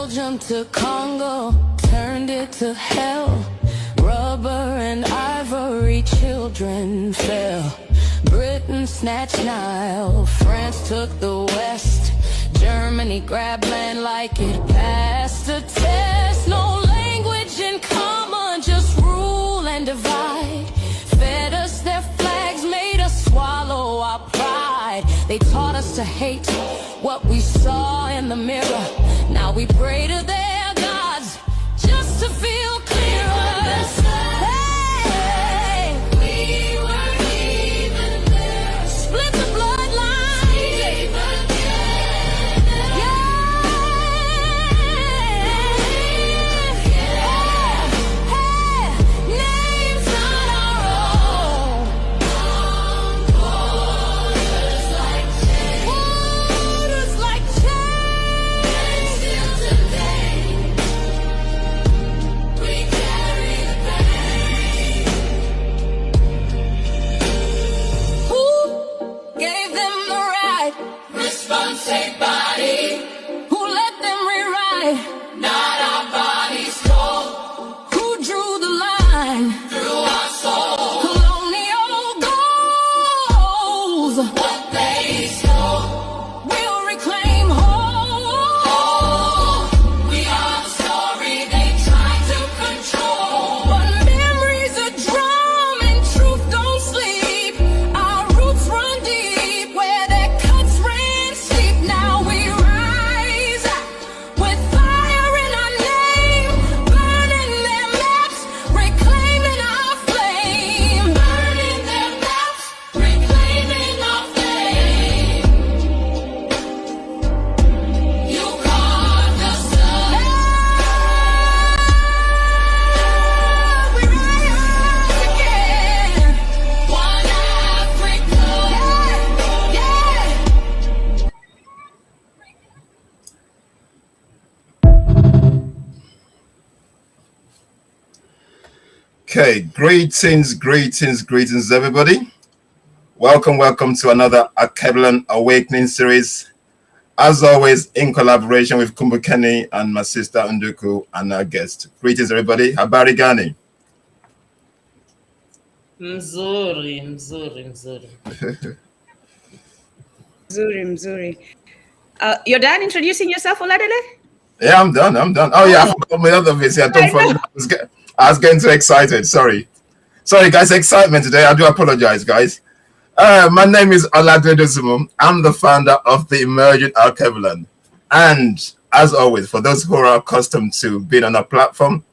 Belgium to Congo, turned it to hell. Rubber and ivory children fell. Britain snatched Nile, France took the West. Germany grabbed land like it passed the test. No language in common, just rule and divide. Fed us their flags, made us swallow our pride. They taught us to hate what we saw in the mirror. Now we pray to their gods just to feel clearer. Hey, we weren't even there. Split the bloodline. Names not our own. Waters like chains. Waters like chains. Still today, we carry the pain. Who gave them the right? Response, take body. Who let them rewrite? Not our bodies cold. Who drew the line? Through our souls. Colonial goals. What they stole, we'll reclaim whole. We are the story they tried to control. But memory's a drum and truth don't sleep. Our roots run deep where their cuts ran steep. Now we rise with fire in our name, burning their maps, reclaiming our flame. Burning their maps, reclaiming our flame. You carved us up. We rise again. One Africa. Yeah. Okay, greetings, everybody. Welcome to another Alkebulan Awakening Series. As always, in collaboration with Kumbukeni and my sister Unduku and our guest. Greetings, everybody. Habari gani? Mzuri. Mzuri. You're done introducing yourself, Oladele? Yeah, I'm done. Oh yeah, I forgot my other bits. Yeah, don't forget. I was getting too excited. Sorry, guys. Excitement today. I do apologize, guys. My name is Oladele. I'm the founder of the Emergent Alkebulan, and as always, for those who are accustomed to being on a platform,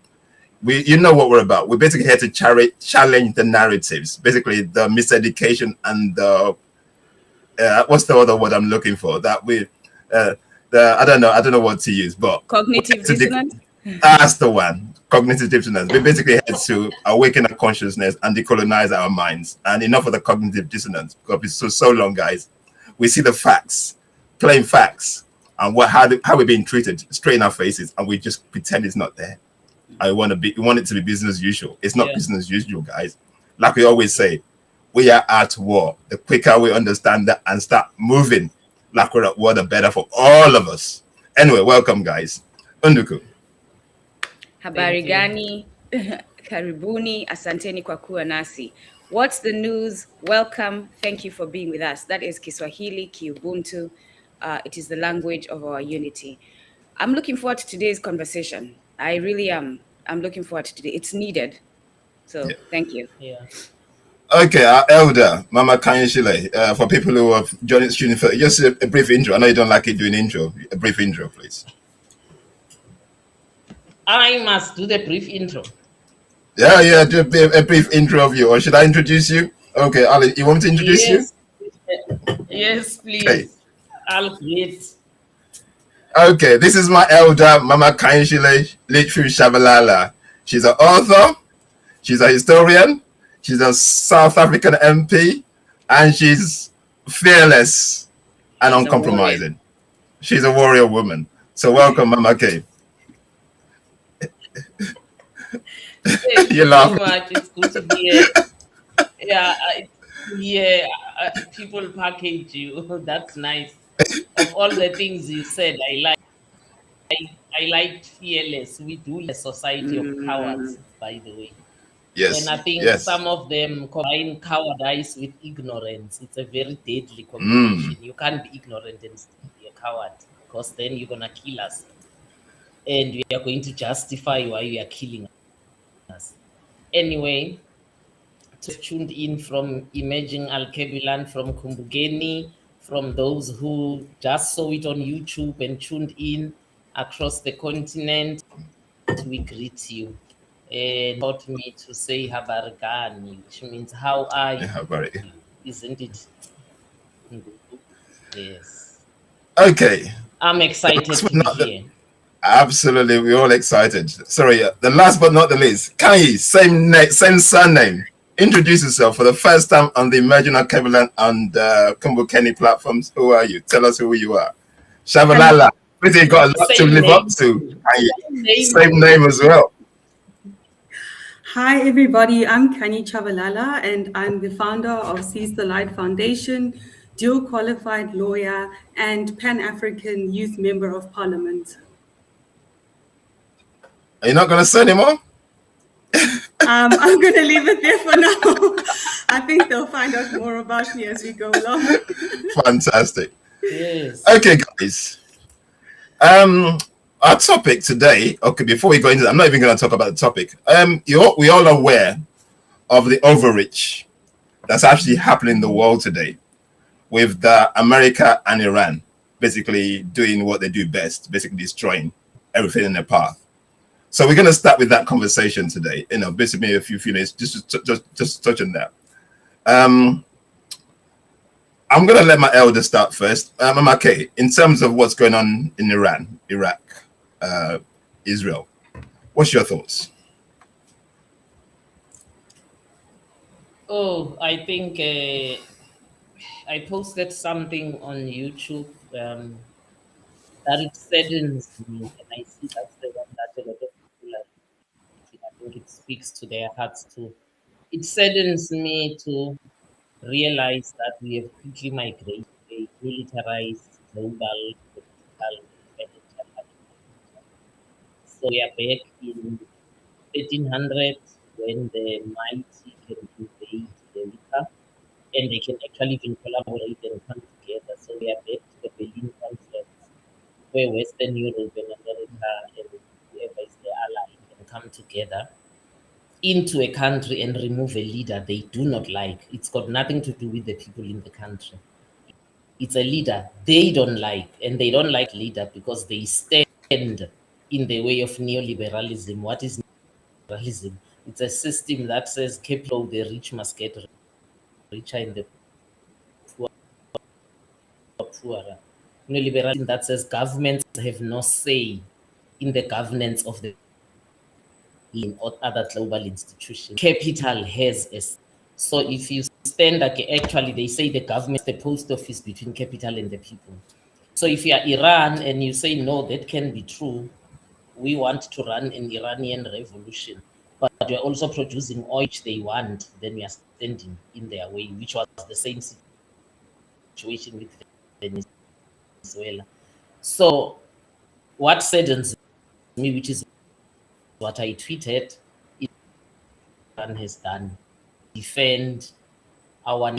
you know what we're about. We're basically here to challenge the narratives, basically the miseducation and the what's the other word I'm looking for? That we I don't know what to use, but Cognitive dissonance? That's the one. Cognitive dissonance. We're basically here to awaken our consciousness and decolonize our minds. And enough of the cognitive dissonance, because it's so long, guys. We see the facts, plain facts, and how we're being treated straight in our faces, and we just pretend it's not there. We want it to be business as usual. It's not business as usual, guys. Like we always say, we are at war. The quicker we understand that and start moving like we're at war, the better for all of us. Anyway, welcome, guys. Unduku. Habari gani? Karibuni, asanteni kwa kuwa nasi. What's the news? Welcome. Thank you for being with us. That is Kiswahili, Kiubuntu. It is the language of our unity. I'm looking forward to today's conversation. I really am. I'm looking forward to today. It's needed. So thank you. Yeah. Okay, our elder, Mama Khanyisile, for people who have joined the student, just a brief intro. I know you don't like it doing intro. A brief intro, please. I must do the brief intro. Yeah, do a brief intro of you. Or should I introduce you? Okay, Ali, you want me to introduce you? Yes, please. Okay. I'll wait. Okay, this is my elder, Mama Khanyisile Litchfield Tshabalala. She's an author, she's a historian, she's a South African MP, and she's fearless and uncompromising. She's a warrior woman. So welcome, Mama K. Thank you so much. It's good to be here. People package you. That's nice. Of all the things you said, I I like fearless. We do a society of cowards, by the way. Yes. And I think some of them combine cowardice with ignorance. It's a very deadly combination. You can't be ignorant and still be a coward, because then you're going to kill us. And we are going to justify why you are killing us. Anyway, tuned in from Emerging Alkebulan, from Kumbukeni, from those who just saw it on YouTube and tuned in across the continent, we greet you. And taught me to say Habargani, which means how are you? Isn't it? Yes. Okay. I'm excited to be here. Absolutely, we're all excited. Sorry, the last but not the least, Khanyi, same surname. Introduce yourself for the first time on the Emerging Alkebulan and Kumbukeni platforms. Who are you? Tell us who you are. Tshabalala. Pretty got a lot to live up to. Same name as well. Hi, everybody. I'm Khanyi Tshabalala, and I'm the founder of Seize the Light Foundation, dual qualified lawyer, and Pan-African Youth Member of Parliament. Are you not going to say anymore? I'm going to leave it there for now. I think they'll find out more about me as we go along. Fantastic. Yes. Okay, guys. Our topic today, okay, before we go into that, I'm not even going to talk about the topic. We're all aware of the overreach that's actually happening in the world today with America and Iran basically doing what they do best, basically destroying everything in their path. So we're going to start with that conversation today. Basically a few minutes, just touch on that. I'm going to let my elder start first. Mamake, in terms of what's going on in Iran, Iraq, Israel, what's your thoughts? Oh, I think I posted something on YouTube that it saddens me, and I see that's the one that a lot of people are. I think it speaks to their hearts too. It saddens me to realize that we have quickly migrated a militarized global political financial architecture. So we are back in 1300s when the mighty can invade the weaker, and they can actually even collaborate and come together. So we are back to the Berlin Conference, where Western Europe and America and whoever is the ally can come together into a country and remove a leader they do not like. It's got nothing to do with the people in the country. It's a leader they don't like, and they don't like leader because they stand in the way of neoliberalism. What is neoliberalism? It's a system that says capital, the rich must get richer and the poor poorer. Neoliberalism that says governments have no say in the governance of the in other global institutions. Capital has a. So if you stand, actually they say the government is the post office between capital and the people. So if you are Iran and you say, no, that can be true, we want to run an Iranian revolution, but we're also producing oil which they want, then we are standing in their way, which was the same situation with Venezuela. So what saddens me, which is what I tweeted, Iran has done, defend our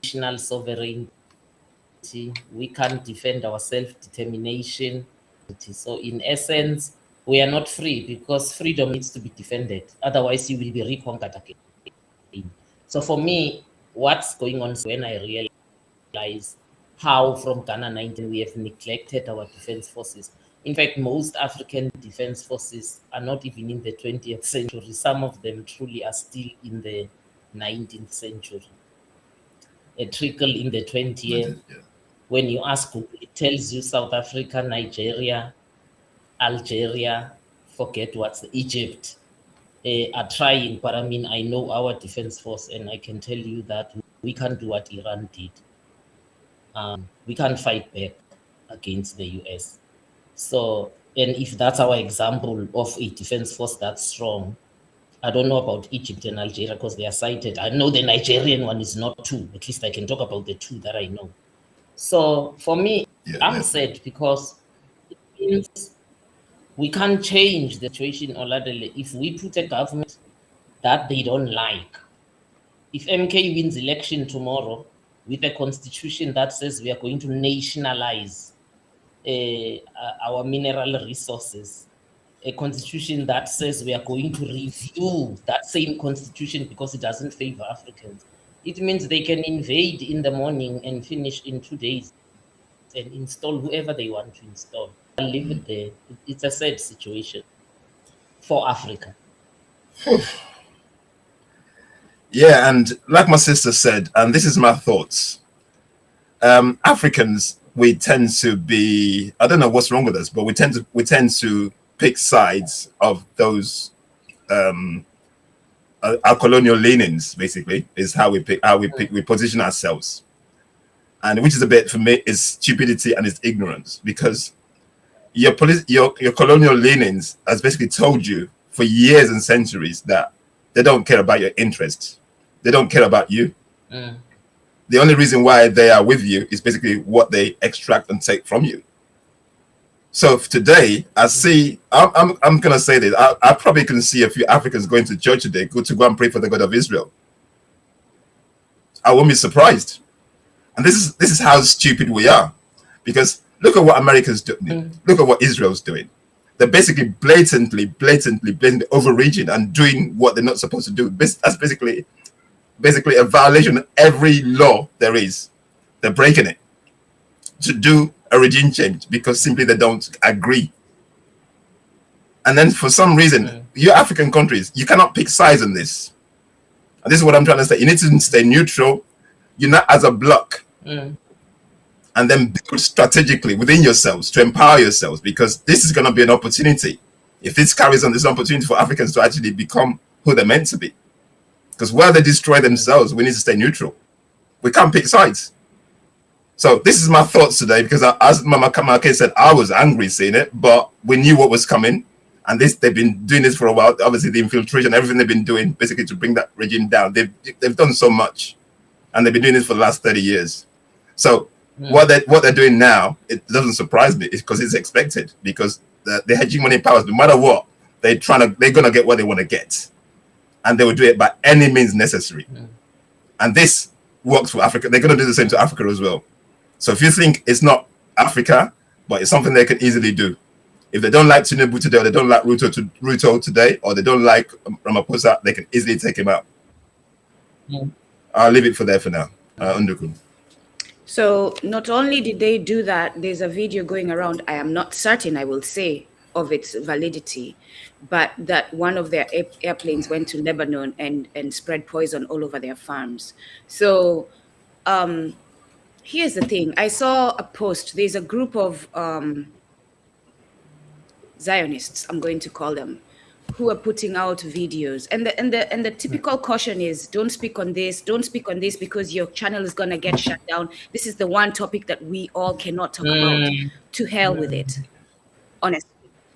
national sovereignty. We can't defend our self-determination. So in essence, we are not free because freedom needs to be defended. Otherwise, you will be reconquered again. So for me, what's going on when I realize how from Ghana 19 we have neglected our defense forces. In fact, most African defense forces are not even in the 20th century. Some of them truly are still in the 19th century. A trickle in the 20th. When you ask Google, it tells you South Africa, Nigeria, Algeria, forget what's Egypt, are trying. But I mean, I know our defense force, and I can tell you that we can't do what Iran did. We can't fight back against the US. So, and if that's our example of a defense force that's strong, I don't know about Egypt and Algeria because they are cited. I know the Nigerian one is not two. At least I can talk about the two that I know. So for me, I'm sad because it means We can't change the situation, Oladele, if we put a government that they don't like. If MK wins election tomorrow with a constitution that says we are going to nationalize our mineral resources, a constitution that says we are going to review that same constitution because it doesn't favor Africans, it means they can invade in the morning and finish in 2 days and install whoever they want to install. I'll leave it there. It's a sad situation for Africa. Yeah, and like my sister said, and this is my thoughts. Africans, we tend to be, I don't know what's wrong with us, but we tend to pick sides of those our colonial leanings. Basically, is how we position ourselves, and which is a bit, for me, is stupidity and it's ignorance, because your colonial leanings has basically told you for years and centuries that they don't care about your interests. They don't care about you. The only reason why they are with you is basically what they extract and take from you. So today, I see, I'm going to say this, I probably can see a few Africans going to church today, go and pray for the God of Israel. I won't be surprised. And this is how stupid we are. Because look at what America's doing. Look at what Israel's doing. They're basically blatantly overreaching and doing what they're not supposed to do. That's basically a violation of every law there is. They're breaking it to do a regime change because simply they don't agree. And then for some reason, you African countries, you cannot pick sides on this. And this is what I'm trying to say. You need to stay neutral, unite as a bloc, and then build strategically within yourselves to empower yourselves, because this is going to be an opportunity. If this carries on, this is an opportunity for Africans to actually become who they're meant to be. Because while they destroy themselves, we need to stay neutral. We can't pick sides. So this is my thoughts today, because as Mama Kamake said, I was angry seeing it, but we knew what was coming. And they've been doing this for a while. Obviously, the infiltration, everything they've been doing, basically to bring that regime down. They've done so much. And they've been doing this for the last 30 years. So what they're doing now, it doesn't surprise me. It's because it's expected. Because the hegemony powers, no matter what, they're going to get what they want to get. And they will do it by any means necessary. And this works for Africa. They're going to do the same to Africa as well. So if you think it's not Africa, but it's something they can easily do. If they don't like Tinubu today, or they don't like Ruto today, or they don't like Ramaphosa, they can easily take him out. I'll leave it for there for now. Undukun. So not only did they do that, there's a video going around, I am not certain, I will say, of its validity, but that one of their airplanes went to Lebanon and spread poison all over their farms. So here's the thing. I saw a post. There's a group of Zionists, I'm going to call them, who are putting out videos. And the typical caution is, don't speak on this because your channel is going to get shut down. This is the one topic that we all cannot talk about. To hell with it. Honestly,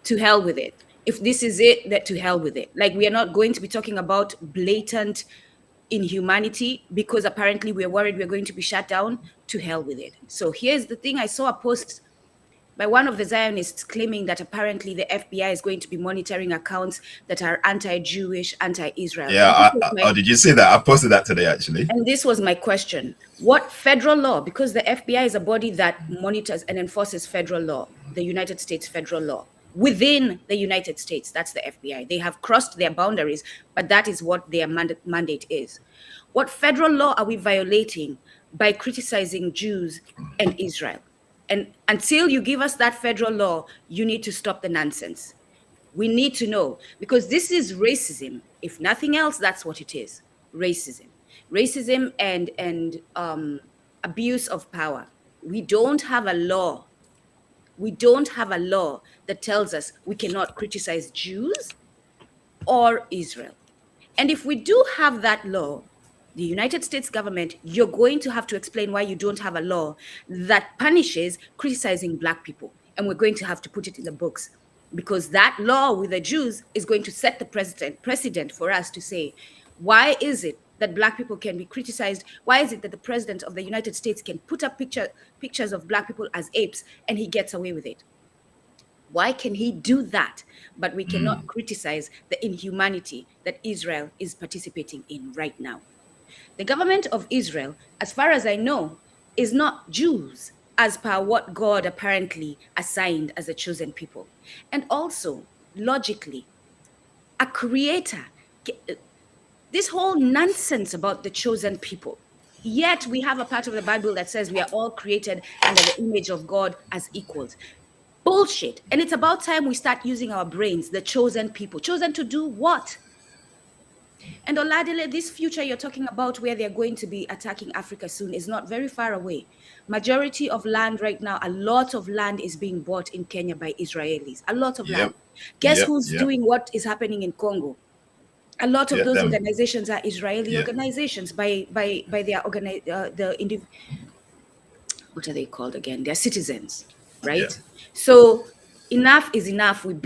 to hell with it. If this is it, that to hell with it. Like, we are not going to be talking about blatant inhumanity because apparently we're worried we're going to be shut down. To hell with it. So here's the thing. I saw a post by one of the Zionists claiming that apparently the FBI is going to be monitoring accounts that are anti-Jewish, anti-Israel. Yeah, did you see that? I posted that today, actually. And this was my question. What federal law, because the FBI is a body that monitors and enforces federal law, the United States federal law, within the United States, that's the FBI. They have crossed their boundaries, but that is what their mandate is. What federal law are we violating by criticizing Jews and Israel? And until you give us that federal law, you need to stop the nonsense. We need to know, because this is racism. If nothing else, that's what it is. Racism. Racism and abuse of power. We don't have a law. We don't have a law that tells us we cannot criticize Jews or Israel. And if we do have that law, the United States government, you're going to have to explain why you don't have a law that punishes criticizing Black people. And we're going to have to put it in the books, because that law with the Jews is going to set the precedent for us to say, why is it that Black people can be criticized? Why is it that the president of the United States can put up pictures of Black people as apes and he gets away with it? Why can he do that? But we cannot criticize the inhumanity that Israel is participating in right now. The government of Israel, as far as I know, is not Jews, as per what God apparently assigned as a chosen people. And also, logically, a creator, this whole nonsense about the chosen people. Yet we have a part of the Bible that says we are all created under the image of God as equals. Bullshit. And it's about time we start using our brains, the chosen people. Chosen to do what? And Oladile, this future you're talking about where they're going to be attacking Africa soon is not very far away. Majority of land right now, a lot of land is being bought in Kenya by Israelis. A lot of land. Guess who's doing what is happening in Congo? A lot of those organizations are Israeli organizations by their what are they called again? They're citizens, right? So enough is enough with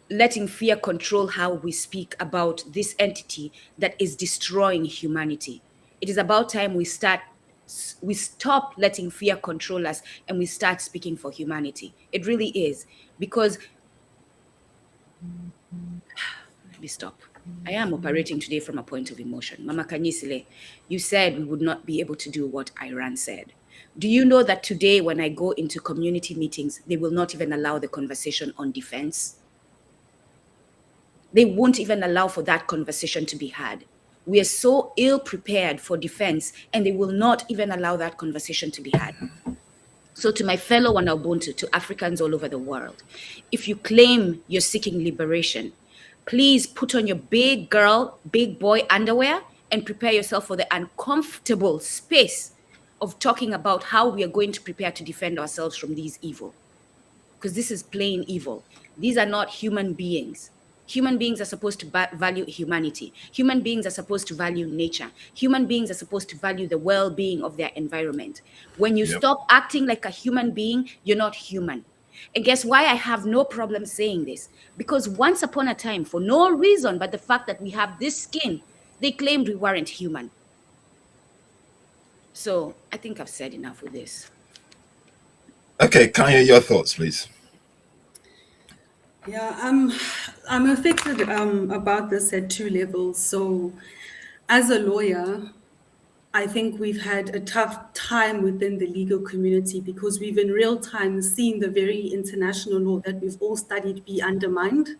letting fear control how we speak about this entity that is destroying humanity. It is about time we stop letting fear control us and we start speaking for humanity. It really is, because let me stop. I am operating today from a point of emotion. Mama Khanyisile, you said we would not be able to do what Iran said. Do you know that today when I go into community meetings, they will not even allow the conversation on defense? They won't even allow for that conversation to be had. We are so ill prepared for defense, and they will not even allow that conversation to be had. So to my fellow Wanabuntu, to Africans all over the world, if you claim you're seeking liberation, please put on your big girl, big boy underwear and prepare yourself for the uncomfortable space of talking about how we are going to prepare to defend ourselves from these evil. Because this is plain evil. These are not human beings. Human beings are supposed to value humanity. Human beings are supposed to value nature. Human beings are supposed to value the well-being of their environment. When you stop acting like a human being, you're not human. And guess why I have no problem saying this? Because once upon a time, for no reason but the fact that we have this skin, they claimed we weren't human. So I think I've said enough with this. Okay, Kanye, your thoughts, please. Yeah, I'm affected about this at two levels. So as a lawyer, I think we've had a tough time within the legal community because we've in real time seen the very international law that we've all studied be undermined.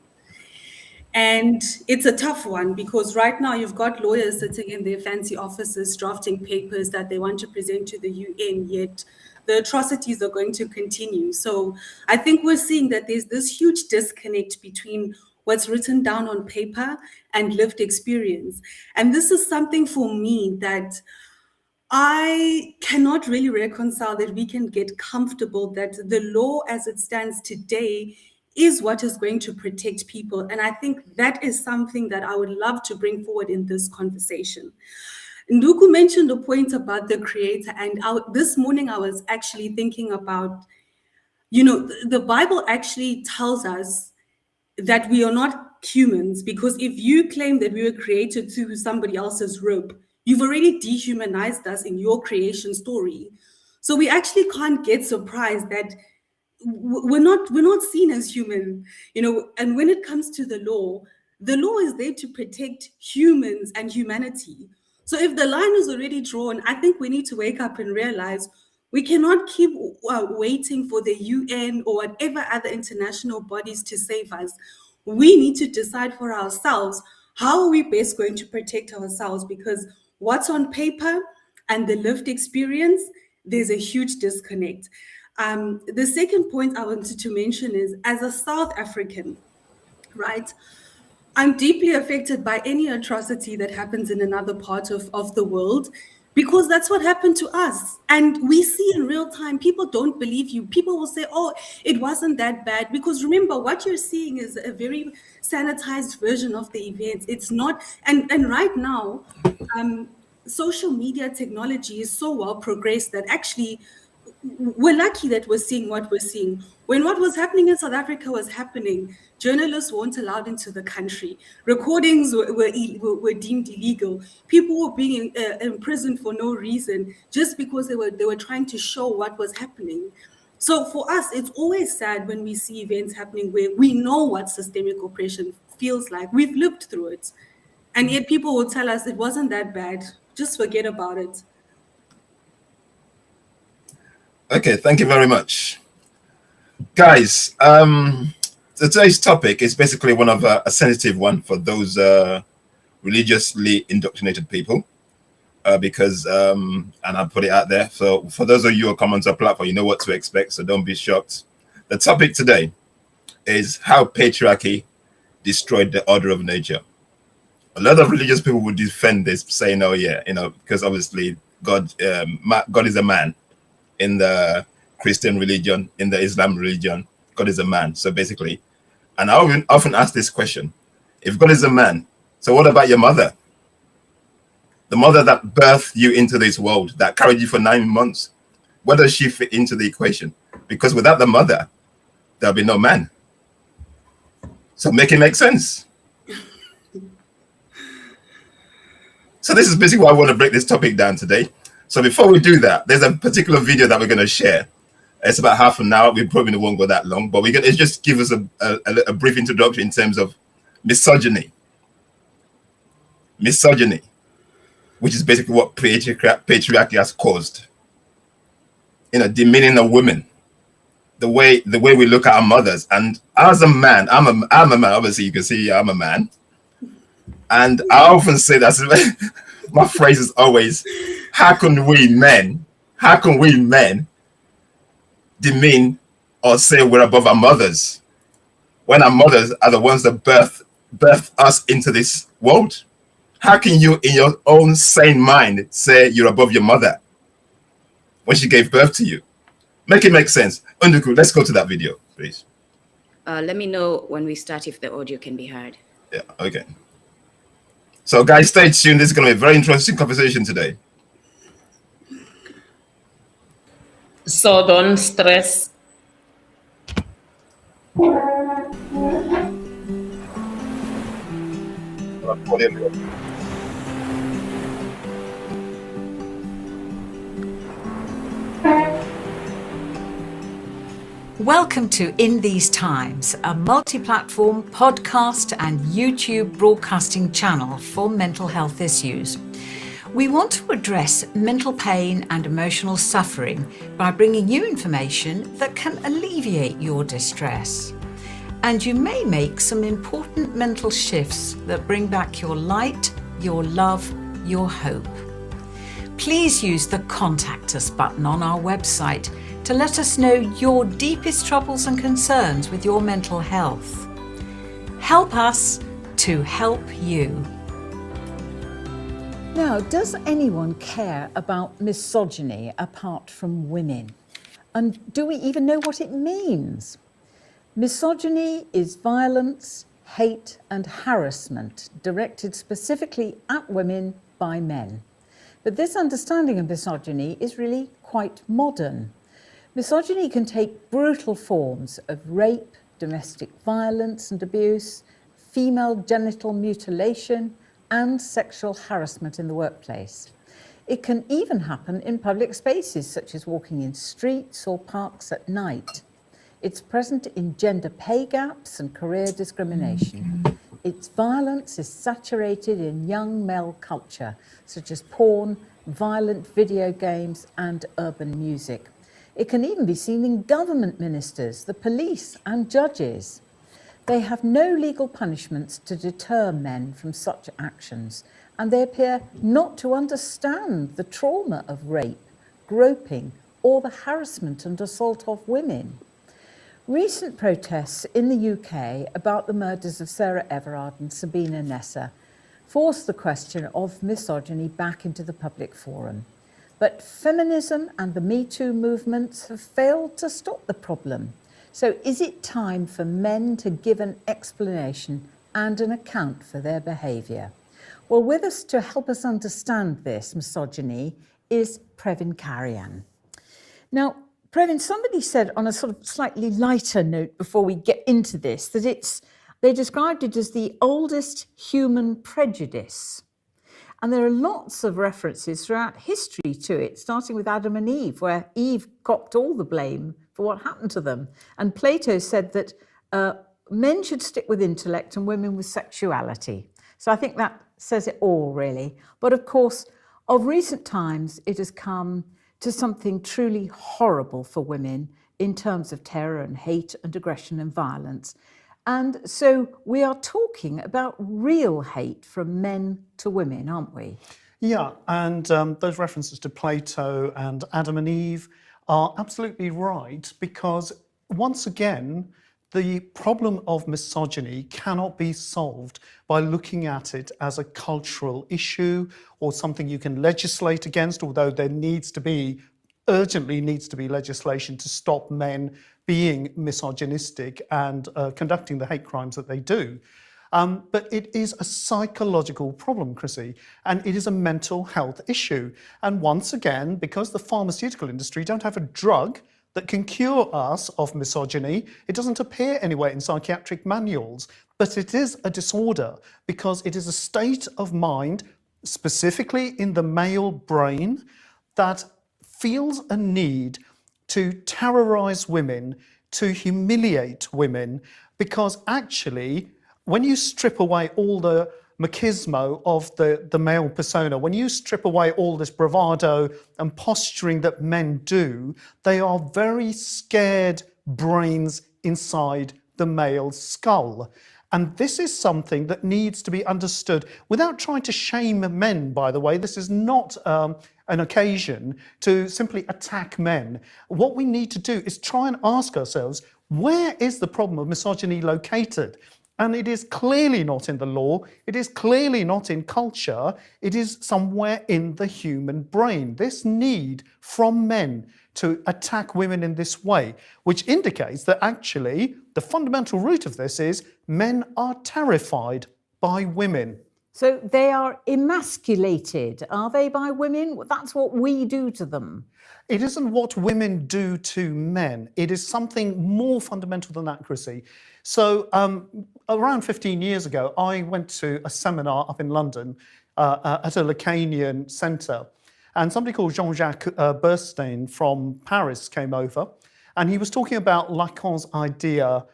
And it's a tough one because right now you've got lawyers sitting in their fancy offices drafting papers that they want to present to the UN, yet the atrocities are going to continue. So I think we're seeing that there's this huge disconnect between what's written down on paper and lived experience. And this is something for me that I cannot really reconcile, that we can get comfortable that the law as it stands today is what is going to protect people. And I think that is something that I would love to bring forward in this conversation. Nduku mentioned the point about the creator, and this morning I was actually thinking about, the Bible actually tells us that we are not humans, because if you claim that we were created through somebody else's rope, you've already dehumanized us in your creation story. So we actually can't get surprised that we're not seen as human, and when it comes to the law is there to protect humans and humanity. So if the line is already drawn, I think we need to wake up and realize we cannot keep waiting for the UN or whatever other international bodies to save us. We need to decide for ourselves, how are we best going to protect ourselves? Because what's on paper and the lived experience, there's a huge disconnect. The second point I wanted to mention is, as a South African, right, I'm deeply affected by any atrocity that happens in another part of the world, because that's what happened to us. And we see in real time, people don't believe you. People will say, oh, it wasn't that bad. Because remember, what you're seeing is a very sanitized version of the events. It's not, and right now, social media technology is so well progressed that actually we're lucky that we're seeing what we're seeing. When what was happening in South Africa was happening, journalists weren't allowed into the country. Recordings were deemed illegal. People were being imprisoned for no reason, just because they were trying to show what was happening. So for us, it's always sad when we see events happening where we know what systemic oppression feels like. We've lived through it. And yet people will tell us it wasn't that bad. Just forget about it. Okay, thank you very much. Guys, today's topic is basically one of a sensitive one for those religiously indoctrinated people. Because and I'll put it out there. So for those of you who come onto a platform, you know what to expect, so don't be shocked. The topic today is how patriarchy destroyed the order of nature. A lot of religious people would defend this, saying, "Oh yeah, because obviously God is a man in the Christian religion, in the Islam religion, God is a man." So basically, and I often ask this question: if God is a man, so what about your mother? The mother that birthed you into this world, that carried you for 9 months, where does she fit into the equation? Because without the mother, there'll be no man. So make it make sense. So this is basically why I want to break this topic down today. So before we do that, there's a particular video that we're going to share. It's about half an hour. We probably won't go that long, but it's just give us a brief introduction in terms of misogyny. Misogyny, which is basically what patriarchy has caused. Demeaning of women, the way we look at our mothers. And as a man, I'm a man. Obviously, you can see I'm a man, and I often say that my phrase is always, "How can we men demean or say we're above our mothers when our mothers are the ones that birthed us into this world? How can you, in your own sane mind, say you're above your mother when she gave birth to you?" Make it make sense. Unduku, let's go to that video, please. Let me know when we start if the audio can be heard. Yeah, okay. So guys, stay tuned. This is going to be a very interesting conversation today. So don't stress. Welcome to In These Times, a multi-platform podcast and YouTube broadcasting channel for mental health issues. We want to address mental pain and emotional suffering by bringing you information that can alleviate your distress. And you may make some important mental shifts that bring back your light, your love, your hope. Please use the Contact Us button on our website to let us know your deepest troubles and concerns with your mental health. Help us to help you. Now, does anyone care about misogyny apart from women? And do we even know what it means? Misogyny is violence, hate, and harassment directed specifically at women by men. But this understanding of misogyny is really quite modern. Misogyny can take brutal forms of rape, domestic violence and abuse, female genital mutilation, and sexual harassment in the workplace. It can even happen in public spaces, such as walking in streets or parks at night. It's present in gender pay gaps and career discrimination. Its violence is saturated in young male culture, such as porn, violent video games, and urban music. It can even be seen in government ministers, the police, and judges. They have no legal punishments to deter men from such actions, and they appear not to understand the trauma of rape, groping, or the harassment and assault of women. Recent protests in the UK about the murders of Sarah Everard and Sabina Nessa forced the question of misogyny back into the public forum. But feminism and the Me Too movements have failed to stop the problem. So is it time for men to give an explanation and an account for their behaviour? Well, with us to help us understand this misogyny is Previn Karian. Now, Previn, somebody said on a sort of slightly lighter note before we get into this, that they described it as the oldest human prejudice. And there are lots of references throughout history to it, starting with Adam and Eve, where Eve copped all the blame for what happened to them. And Plato said that men should stick with intellect and women with sexuality. So I think that says it all, really. But of course, of recent times, it has come to something truly horrible for women in terms of terror and hate and aggression and violence. And so we are talking about real hate from men to women, aren't we? Yeah, and those references to Plato and Adam and Eve are absolutely right, because once again, the problem of misogyny cannot be solved by looking at it as a cultural issue or something you can legislate against, although there urgently needs to be legislation to stop men being misogynistic and conducting the hate crimes that they do. But it is a psychological problem, Chrissy, and it is a mental health issue. And once again, because the pharmaceutical industry don't have a drug that can cure us of misogyny, it doesn't appear anywhere in psychiatric manuals, but it is a disorder because it is a state of mind, specifically in the male brain, that feels a need to terrorize women, to humiliate women, because actually, when you strip away all the machismo of the male persona, when you strip away all this bravado and posturing that men do, they are very scared brains inside the male skull. And this is something that needs to be understood without trying to shame men, by the way. This is not an occasion to simply attack men. What we need to do is try and ask ourselves, where is the problem of misogyny located? And it is clearly not in the law, it is clearly not in culture, it is somewhere in the human brain. This need from men to attack women in this way, which indicates that actually the fundamental root of this is men are terrified by women. So they are emasculated, are they, by women? That's what we do to them. It isn't what women do to men. It is something more fundamental than that, Chrissy. So around 15 years ago, I went to a seminar up in London at a Lacanian centre. And somebody called Jean-Jacques Bernstein from Paris came over. And he was talking about Lacan's idea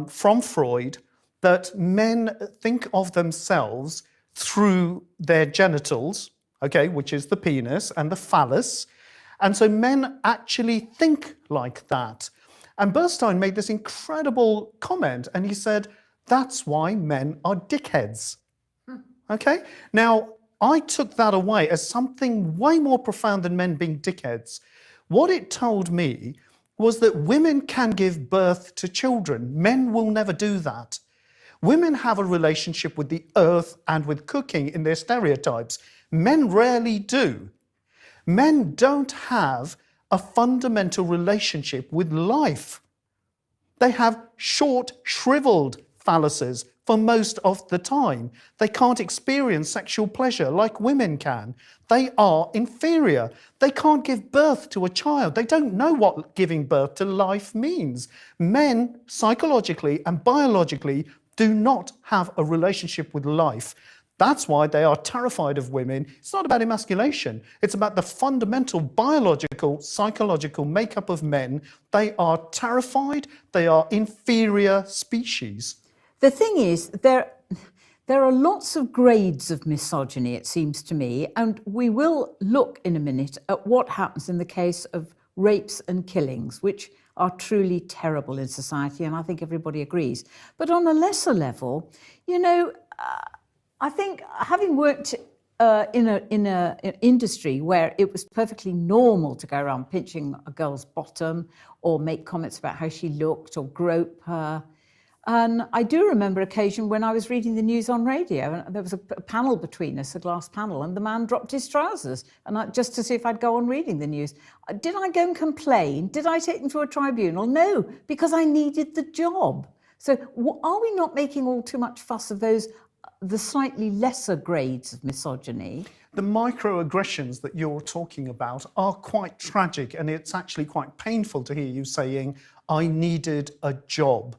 from Freud that men think of themselves through their genitals, okay, which is the penis and the phallus. And so men actually think like that. And Bernstein made this incredible comment, and he said, that's why men are dickheads. Okay? Now, I took that away as something way more profound than men being dickheads. What it told me was that women can give birth to children. Men will never do that. Women have a relationship with the earth and with cooking in their stereotypes. Men rarely do. Men don't have a fundamental relationship with life. They have short, shriveled phalluses for most of the time. They can't experience sexual pleasure like women can. They are inferior. They can't give birth to a child. They don't know what giving birth to life means. Men, psychologically and biologically, do not have a relationship with life. That's why they are terrified of women. It's not about emasculation. It's about the fundamental biological, psychological makeup of men. They are terrified. They are inferior species. The thing is, there are lots of grades of misogyny, it seems to me, and we will look in a minute at what happens in the case of rapes and killings, which are truly terrible in society, and I think everybody agrees. But on a lesser level, you know, I think having worked in an industry where it was perfectly normal to go around pinching a girl's bottom or make comments about how she looked or grope her. And I do remember an occasion when I was reading the news on radio, and there was a panel between us, a glass panel, and the man dropped his trousers, and just to see if I'd go on reading the news. Did I go and complain? Did I take them to a tribunal? No, because I needed the job. So are we not making all too much fuss of the slightly lesser grades of misogyny? The microaggressions that you're talking about are quite tragic, and it's actually quite painful to hear you saying, I needed a job.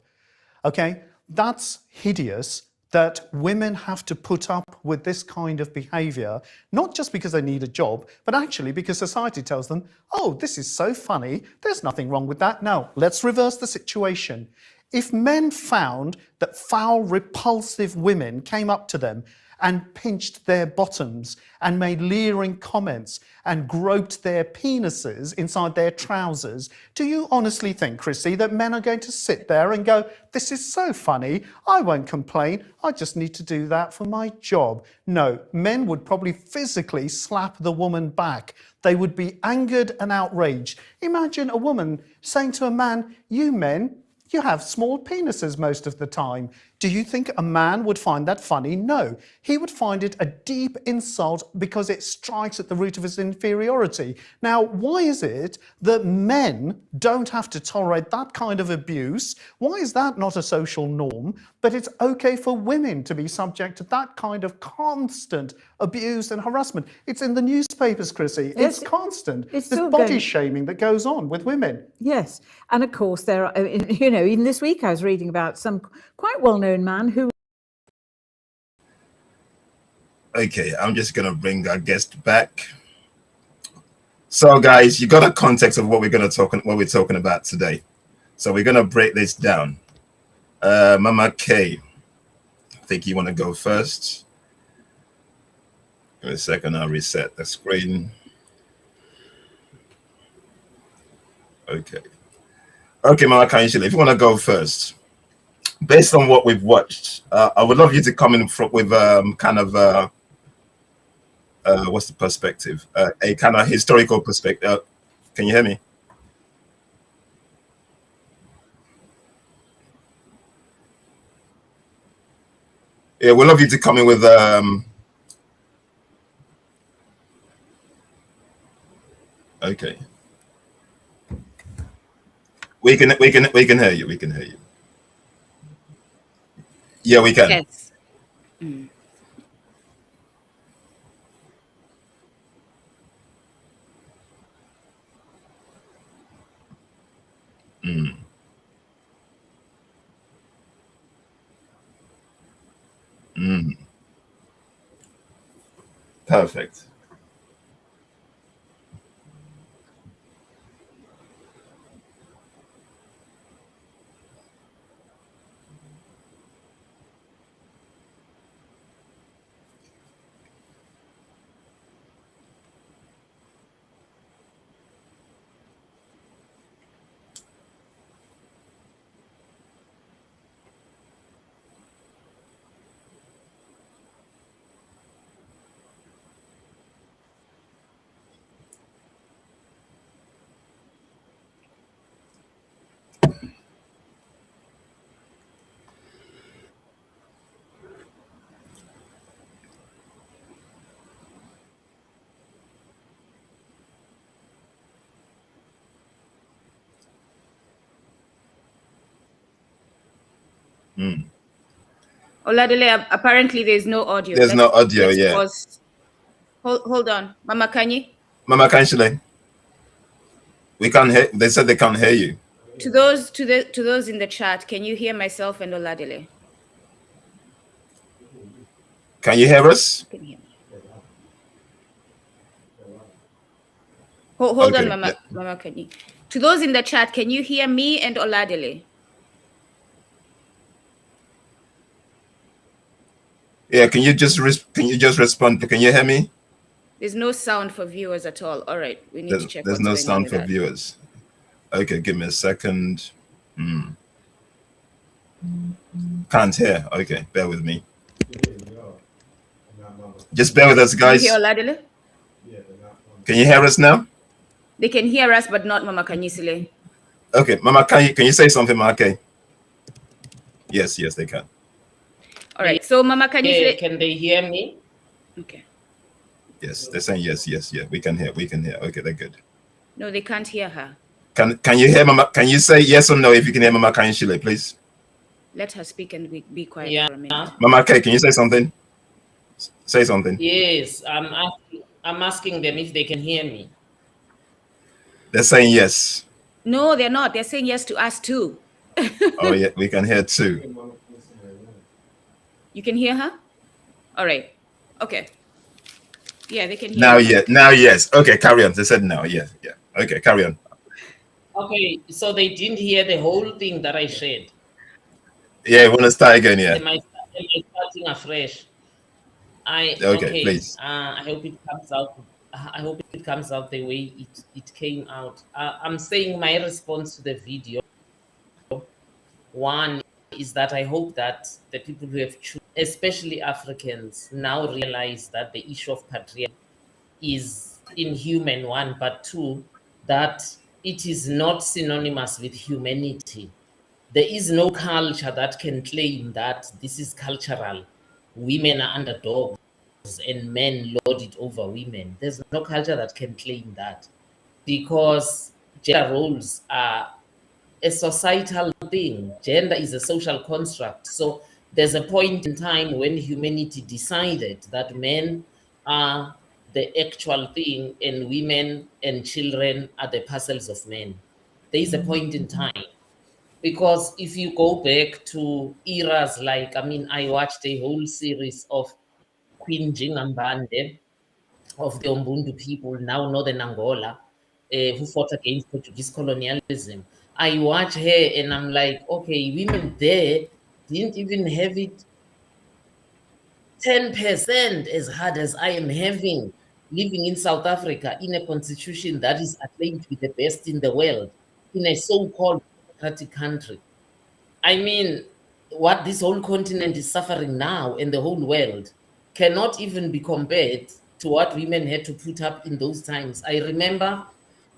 Okay, that's hideous that women have to put up with this kind of behavior, not just because they need a job, but actually because society tells them, oh, this is so funny, there's nothing wrong with that. Now, let's reverse the situation. If men found that foul, repulsive women came up to them and pinched their bottoms and made leering comments and groped their penises inside their trousers, do you honestly think, Chrissy, that men are going to sit there and go, this is so funny, I won't complain, I just need to do that for my job? No, men would probably physically slap the woman back. They would be angered and outraged. Imagine a woman saying to a man, you men, you have small penises most of the time. Do you think a man would find that funny? No. He would find it a deep insult because it strikes at the root of his inferiority. Now, why is it that men don't have to tolerate that kind of abuse? Why is that not a social norm? But it's okay for women to be subject to that kind of constant abuse and harassment. It's in the newspapers, Chrissy. Yes, it's constant. it's There's still body going. shaming that goes on with women. Yes, and of course there are, you know, even this week I was reading about some quite well-known man who. Okay, I'm just gonna bring our guest back. So, guys, you got a context of what we're talking about today. So we're gonna break this down. Mama K, I think you want to go first. Give me a second. I'll reset the screen. Okay. Okay, Mama Khanyisile, if you want to go first, based on what we've watched, I would love you to come in with what's the perspective? A kind of historical perspective. Can you hear me? Yeah, we'd love you to come in with okay. We can hear you. We can hear you. Yeah, we can. Yes. Mm. Mm. Mm. Perfect. Mm. Oladele, apparently there's no audio. There's no audio, let's yeah. Pause. Hold on. Mama Khanyi? Mama Khanyisile, we can't hear. They said they can't hear you. To those in the chat, can you hear myself and Oladele? Can you hear us? Can hear me. Hold Okay. on, Mama Khanyi. To those in the chat, can you hear me and Oladele? Yeah, can you just respond? Can you hear me? There's no sound for viewers at all. All right, we need to check. There's what's no going on sound with for that. viewers. Okay, give me a second. Can't hear. Okay, bear with me. Just bear with us, guys. Can you hear Oladele? Can you hear us now? They can hear us, but not Mama Khanyisile. Okay, Mama, can you say something, Mama? Okay. Yes, they can. All right, so Mama Khanyisile. Can they hear me? Okay. Yes, they're saying yes. We can hear. Okay, they're good. No, they can't hear her. Can you hear Mama? Can you say yes or no if you can hear Mama Khanyisile, please? Let her speak and be quiet Yeah. for a minute. Mama K, can you say something? Say something. Yes, I'm asking them if they can hear me. They're saying yes. No, they're not. They're saying yes to us too. Oh yeah, we can hear too. You can hear her? All right. Okay. Yeah, they can hear Now, you. yeah, now, yes. Okay, carry on. They said no. Yes, yeah. Okay, carry on. Okay, so they didn't hear the whole thing that I shared. Yeah, want to start again? Yeah. Am I starting afresh? Okay, Okay. please. I hope it comes out. I hope it comes out the way it came out. I'm saying my response to the video. One is that I hope that the people who have chosen, especially Africans, now realize that the issue of patriarchy is inhuman. One, but two, that it is not synonymous with humanity. There is no culture that can claim that this is cultural. Women are underdogs and men lord it over women. There's no culture that can claim that, because gender roles are a societal thing. Gender is a social construct. So there's a point in time when humanity decided that men are the actual thing and women and children are the parcels of men. There is a point in time. Because if you go back to eras like, I watched a whole series of Queen Jingambande of the Umbundu people, now northern Angola, who fought against Portuguese colonialism. I watch her and I'm like, okay, women there didn't even have it 10% as hard as I am having living in South Africa in a constitution that is acclaimed to be the best in the world, in a so-called democratic country. I mean, what this whole continent is suffering now and the whole world cannot even be compared to what women had to put up in those times. I remember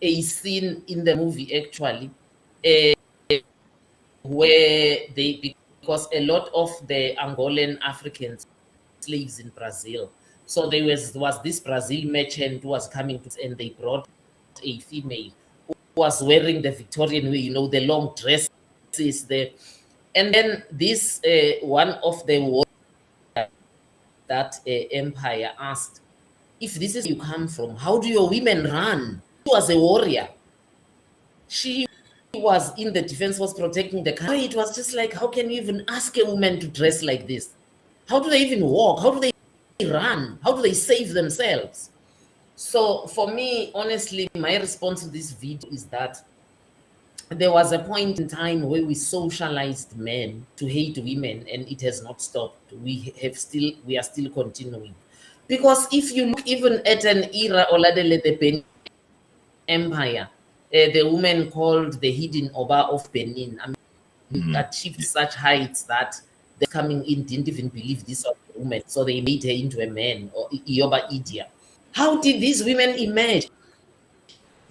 a scene in the movie, actually, where because a lot of the Angolan Africans slaves in Brazil. So there was this Brazil merchant who was coming to, and they brought a female who was wearing the Victorian way, the long dresses, and then this one of the warriors that empire asked, if this is where you come from, how do your women run? She was a warrior. She was in the defense force protecting the country. It was just like, how can you even ask a woman to dress like this? How do they even walk? How do they run? How do they save themselves? So for me, honestly, my response to this video is that there was a point in time where we socialized men to hate women, and it has not stopped. We are still continuing. Because if you look even at an era, Oladele the Benin Empire, the woman called the hidden Oba of Benin, achieved such heights that the coming in didn't even believe this was a woman, so they made her into a man, or Ioba Idia. How did these women emerge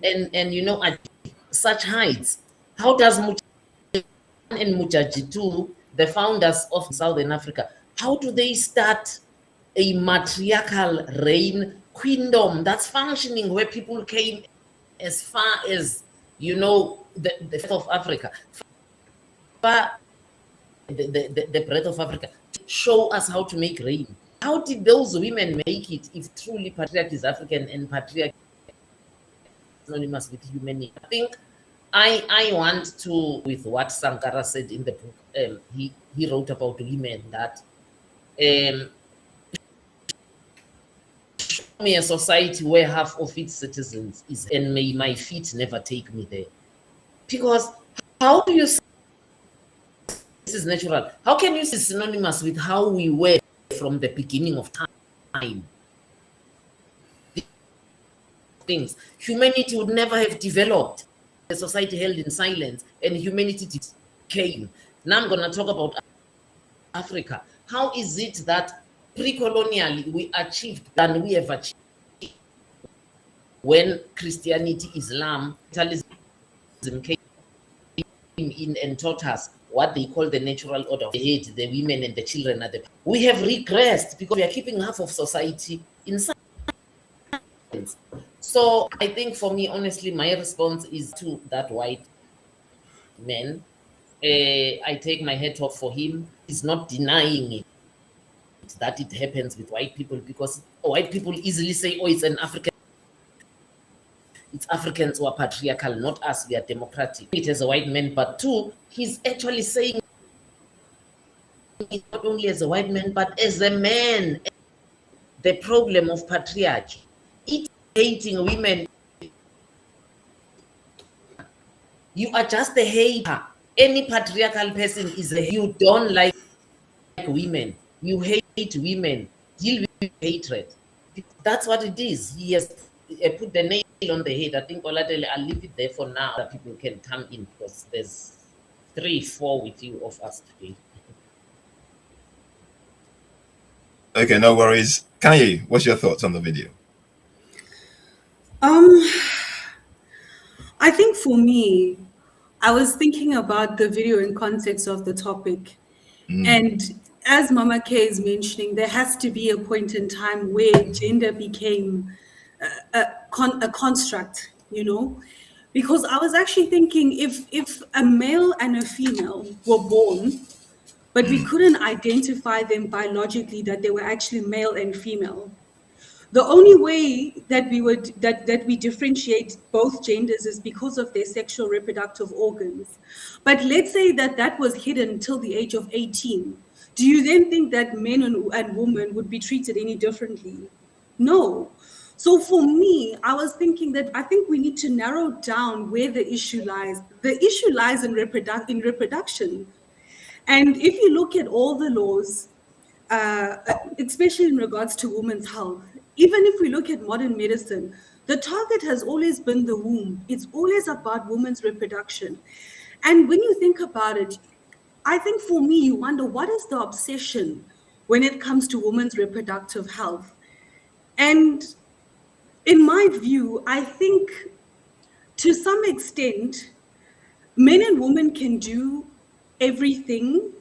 and achieve such heights? How does Mujaji and Mujaji, the founders of Southern Africa, how do they start a matriarchal reign queendom that's functioning, where people came as far as the breadth of Africa, the breadth of Africa, to show us how to make rain? How did those women make it if truly patriarchy is African and patriarchy is synonymous with humanity? I think I want to, with what Sankara said in the book, he wrote about women, that show me a society where half of its citizens is, and may my feet never take me there. Because how do you say this is natural? How can you say synonymous with how we were from the beginning of time? Things, humanity would never have developed. The society held in silence, and humanity came. Now I'm going to talk about Africa. How is it that pre-colonially we achieved than we have achieved when Christianity, Islam, capitalism came in and taught us what they call the natural order of the head, the women and the children are the. We have regressed because we are keeping half of society in silence. So I think for me, honestly, my response is to that white man. I take my hat off for him. He's not denying it, that it happens with white people, because white people easily say, oh, it's an African. It's Africans who are patriarchal, not us, we are democratic. It is a white man, but two, he's actually saying it not only as a white man, but as a man. The problem of patriarchy. It's hating women. You are just a hater. Any patriarchal person is a you don't like women. You hate women. Deal with hatred. That's what it is. He has put the nail on the head. I think Oladele, I'll leave it there for now that people can come in because there's 3-4 with you of us today. Okay, no worries. Khanyi, what's your thoughts on the video? I think for me, I was thinking about the video in context of the topic. And as Mama K is mentioning, there has to be a point in time where gender became a construct, you know? Because I was actually thinking if a male and a female were born, but we couldn't identify them biologically that they were actually male and female, the only way that we differentiate both genders is because of their sexual reproductive organs. But let's say that was hidden until the age of 18. Do you then think that men and women would be treated any differently? No. So for me, I was thinking that I think we need to narrow down where the issue lies. The issue lies in reproduction. And if you look at all the laws, especially in regards to women's health, even if we look at modern medicine, the target has always been the womb. It's always about women's reproduction. And when you think about it, I think for me, you wonder what is the obsession when it comes to women's reproductive health? And in my view, I think to some extent, men and women can do everything.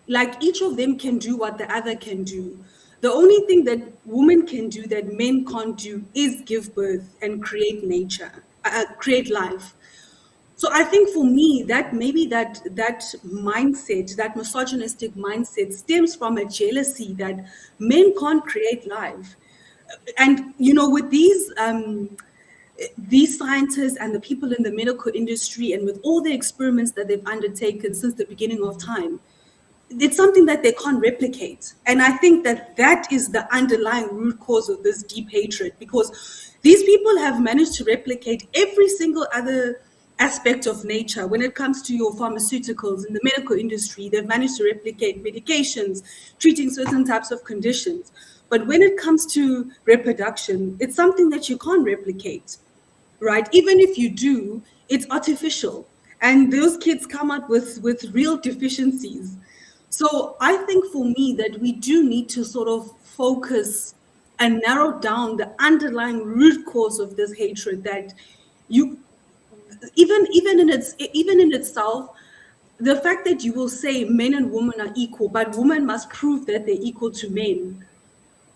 Like each of them can do what the other can do. The only thing that women can do that men can't do is give birth and create nature, create life. So I think for me that maybe that mindset, that misogynistic mindset stems from a jealousy that men can't create life. And you know, with these scientists and the people in the medical industry and with all the experiments that they've undertaken since the beginning of time, it's something that they can't replicate. And I think that is the underlying root cause of this deep hatred, because these people have managed to replicate every single other aspect of nature. When it comes to your pharmaceuticals in the medical industry, they've managed to replicate medications, treating certain types of conditions. But when it comes to reproduction, it's something that you can't replicate, right? Even if you do, it's artificial. And those kids come out with real deficiencies. So I think for me that we do need to sort of focus and narrow down the underlying root cause of this hatred, that you even in itself, the fact that you will say men and women are equal, but women must prove that they're equal to men.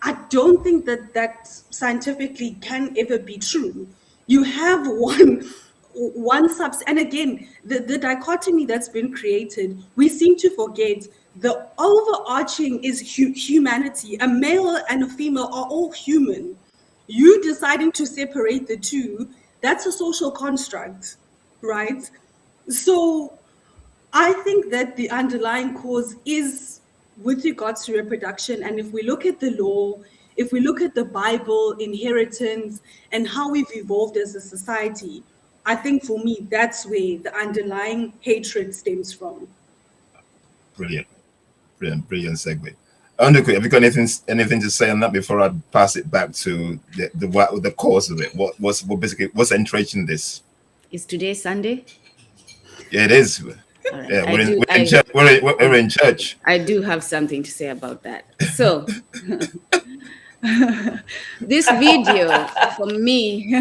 I don't think that scientifically can ever be true. You have and again, the dichotomy that's been created, we seem to forget the overarching is humanity. A male and a female are all human. You deciding to separate the two, that's a social construct, right? So I think that the underlying cause is with regards to reproduction. And if we look at the law, if we look at the Bible, inheritance, and how we've evolved as a society, I think for me, that's where the underlying hatred stems from. Brilliant segue. Undercook, have you got anything to say on that before I pass it back to the cause of it? What's the interest in this? Is today Sunday? Yeah, it is. Right. Yeah, we're in church. I do have something to say about that. So this video for me,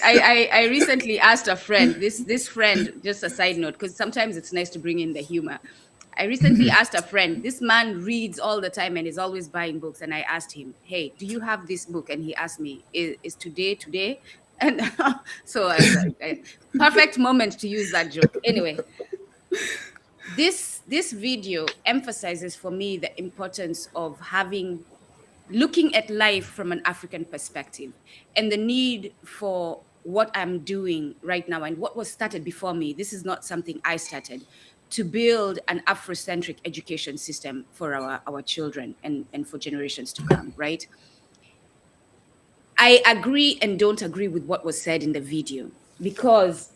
I recently asked a friend, this friend, just a side note, because sometimes it's nice to bring in the humor. I recently asked a friend, this man reads all the time and is always buying books. And I asked him, hey, do you have this book? And he asked me, is today? And so I was like, perfect moment to use that joke. Anyway, this video emphasizes for me the importance of looking at life from an African perspective and the need for what I'm doing right now and what was started before me, this is not something I started, to build an Afrocentric education system for our children and for generations to come, right? I agree and don't agree with what was said in the video, because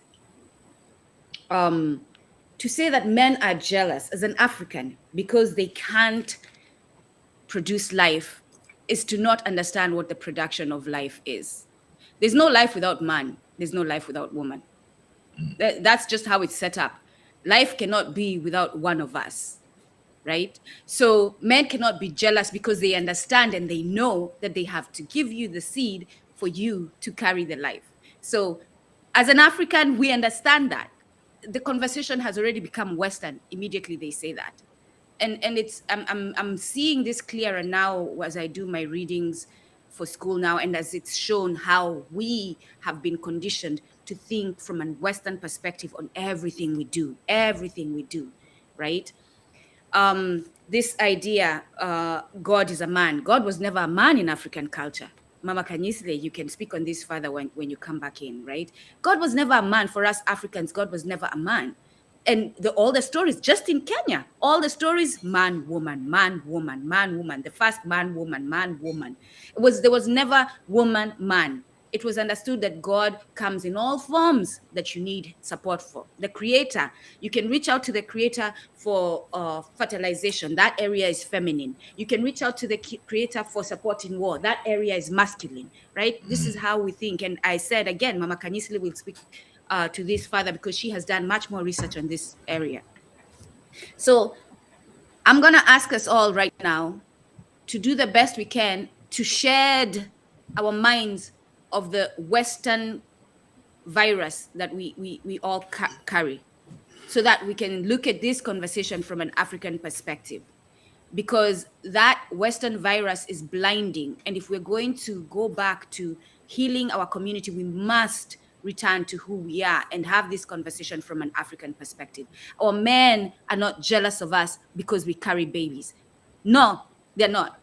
to say that men are jealous as an African because they can't produce life is to not understand what the production of life is. There's no life without man. There's no life without woman. That's just how it's set up. Life cannot be without one of us, right? So men cannot be jealous because they understand and they know that they have to give you the seed for you to carry the life. So as an African, we understand that. The conversation has already become Western. Immediately they say that. And it's I'm seeing this clearer now as I do my readings for school now, and as it's shown how we have been conditioned to think from a Western perspective on everything we do, right? This idea, God is a man. God was never a man in African culture. Mama Khanyisile, you can speak on this further when you come back in, right? God was never a man. For us Africans, God was never a man. And all the stories, just in Kenya, all the stories, man, woman, man, woman, man, woman, the first man, woman, man, woman. There was never woman, man. It was understood that God comes in all forms that you need support for. The creator, you can reach out to the creator for fertilization. That area is feminine. You can reach out to the creator for support in war. That area is masculine, right? This is how we think. And I said, again, Mama Khanyisile will speak to this further because she has done much more research on this area. So I'm going to ask us all right now to do the best we can to shed our minds of the Western virus that we all carry, so that we can look at this conversation from an African perspective, because that Western virus is blinding. And if we're going to go back to healing our community, we must return to who we are and have this conversation from an African perspective. Our men are not jealous of us because we carry babies. No, they're not.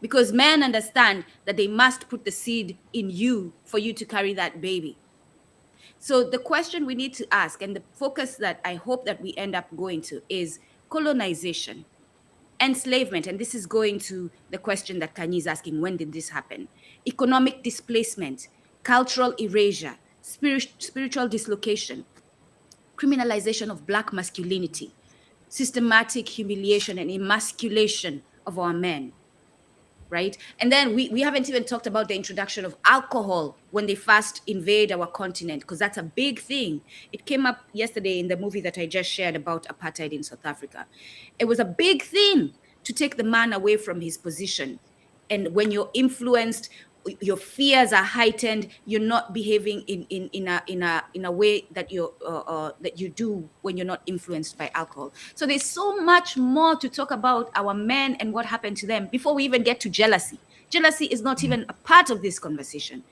Because men understand that they must put the seed in you for you to carry that baby. So the question we need to ask, and the focus that I hope that we end up going to, is colonization, enslavement, and this is going to the question that Khanyi is asking, when did this happen? Economic displacement, cultural erasure, spiritual dislocation, criminalization of Black masculinity, systematic humiliation and emasculation of our men, right? And then we haven't even talked about the introduction of alcohol when they first invade our continent, because that's a big thing. It came up yesterday in the movie that I just shared about apartheid in South Africa. It was a big thing to take the man away from his position. And when you're influenced, your fears are heightened. You're not behaving in a way that you do when you're not influenced by alcohol. So there's so much more to talk about our men and what happened to them before we even get to jealousy. Jealousy is not even a part of this conversation,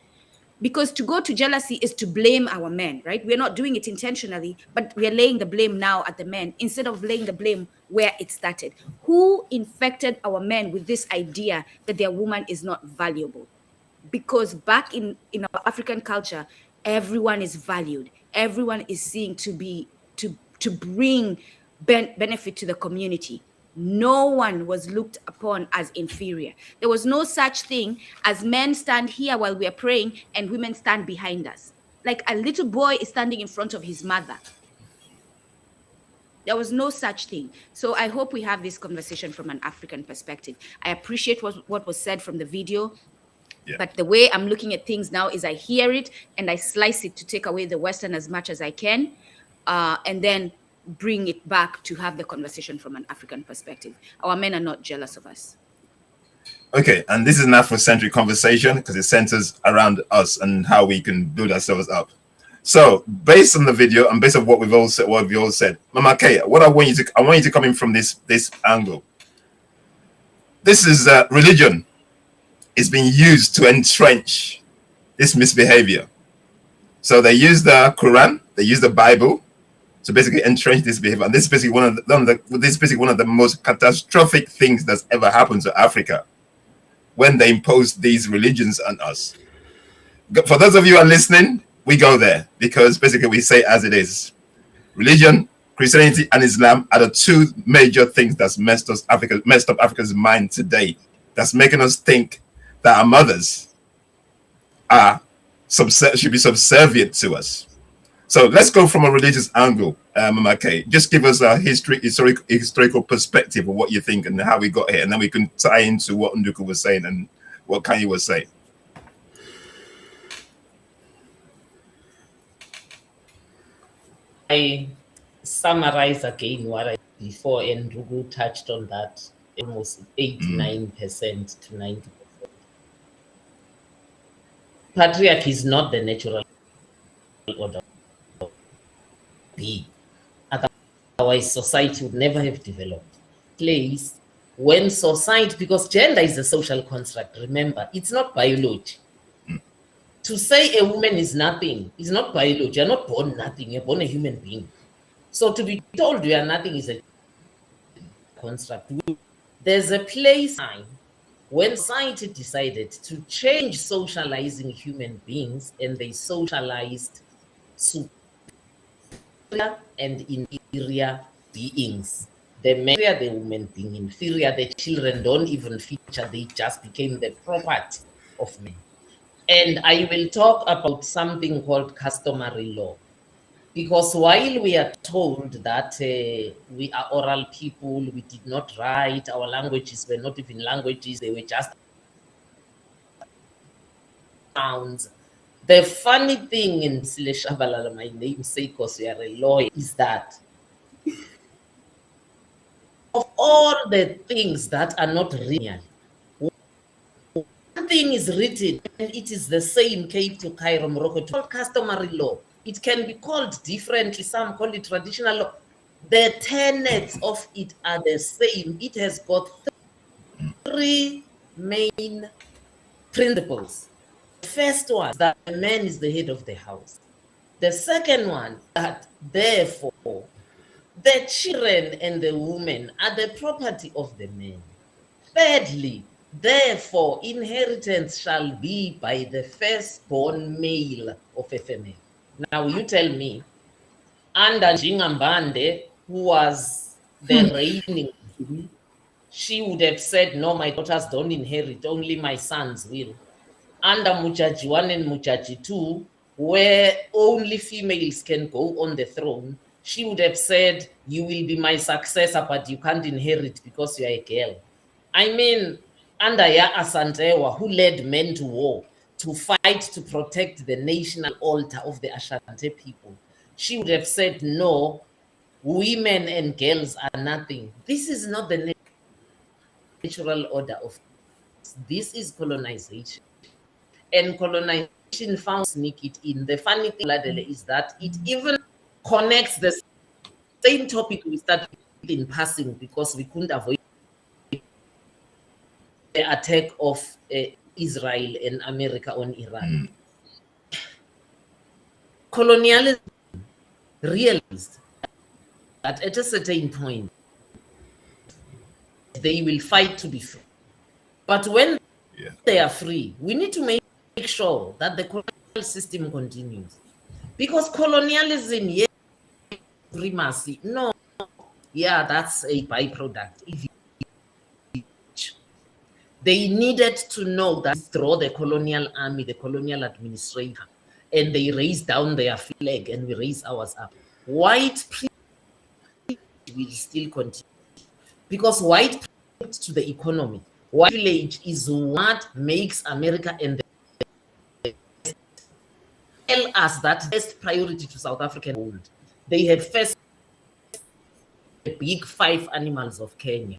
because to go to jealousy is to blame our men, right? We're not doing it intentionally, but we're laying the blame now at the men instead of laying the blame where it started. Who infected our men with this idea that their woman is not valuable? Because back in our African culture, everyone is valued. Everyone is seen to bring benefit to the community. No one was looked upon as inferior. There was no such thing as men stand here while we are praying and women stand behind us. Like a little boy is standing in front of his mother. There was no such thing. So I hope we have this conversation from an African perspective. I appreciate what was said from the video. Yeah. But the way I'm looking at things now is I hear it and I slice it to take away the Western as much as I can, and then bring it back to have the conversation from an African perspective. Our men are not jealous of us. Okay, and this is an Afrocentric conversation because it centers around us and how we can build ourselves up. So, based on the video and based on what we've all said, Mama K, what I want you to come in from this angle. This is religion. Is being used to entrench this misbehavior. So they use the Quran, they use the Bible to basically entrench this behavior. And this is basically one of the most catastrophic things that's ever happened to Africa, when they imposed these religions on us. For those of you who are listening, we go there because basically we say as it is. Religion, Christianity, and Islam are the two major things that's messed up Africa's mind today. That's making us think that our mothers should be subservient to us. So let's go from a religious angle, Mama K. Just give us a historical perspective of what you think and how we got here, and then we can tie into what Nduku was saying and what Khanyi was saying. I summarize again what I before, and Nduku touched on that, almost 89% to 90%. Patriarchy is not the natural order of being. Otherwise, society would never have developed. Place when society, because gender is a social construct, remember, it's not biology. To say a woman is nothing is not biology. You're not born nothing, you're born a human being. So to be told you are nothing is a construct. There's a place time when society decided to change socializing human beings, and they socialized superior and inferior beings. The men, the women being inferior, the children don't even feature, they just became the property of men. And I will talk about something called customary law. Because while we are told that we are oral people, we did not write, our languages were not even languages, they were just sounds. The funny thing in Khanyisile Tshabalala, my namesake, because we are a lawyer, is that of all the things that are not real, one thing is written, and it is the same Cape to Cairo, Morocco, to called customary law. It can be called differently. Some call it traditional law. The tenets of it are the same. It has got three main principles. The first one, that the man is the head of the house. The second one, that therefore the children and the women are the property of the man. Thirdly, therefore inheritance shall be by the firstborn male of a family. Now you tell me, under Njingambande, who was the reigning, she would have said, no, my daughters don't inherit, only my sons will. Under Mujaji 1 and Mujaji 2, where only females can go on the throne, she would have said, you will be my successor, but you can't inherit because you are a girl. I mean, under Ya Asantewa, who led men to war, to fight to protect the national altar of the Ashanti people, she would have said, no, women and girls are nothing. This is not the natural order of things. This is colonization. And colonization found sneak it in. The funny thing is that it even connects the same topic we started in passing, because we couldn't avoid the attack of Israel and America on Iran. Colonialism realized that at a certain point, they will fight to be free. But when they are free, we need to make sure that the colonial system continues. Because colonialism, yes, primacy, no, yeah, that's a byproduct. They needed to know that through the colonial army, the colonial administrator, and they raised down their flag and we raise ours up. White privilege will still continue, because white privilege to the economy, white privilege is what makes America and the West tell us that first priority to South African world. They have first the big 5 animals of Kenya.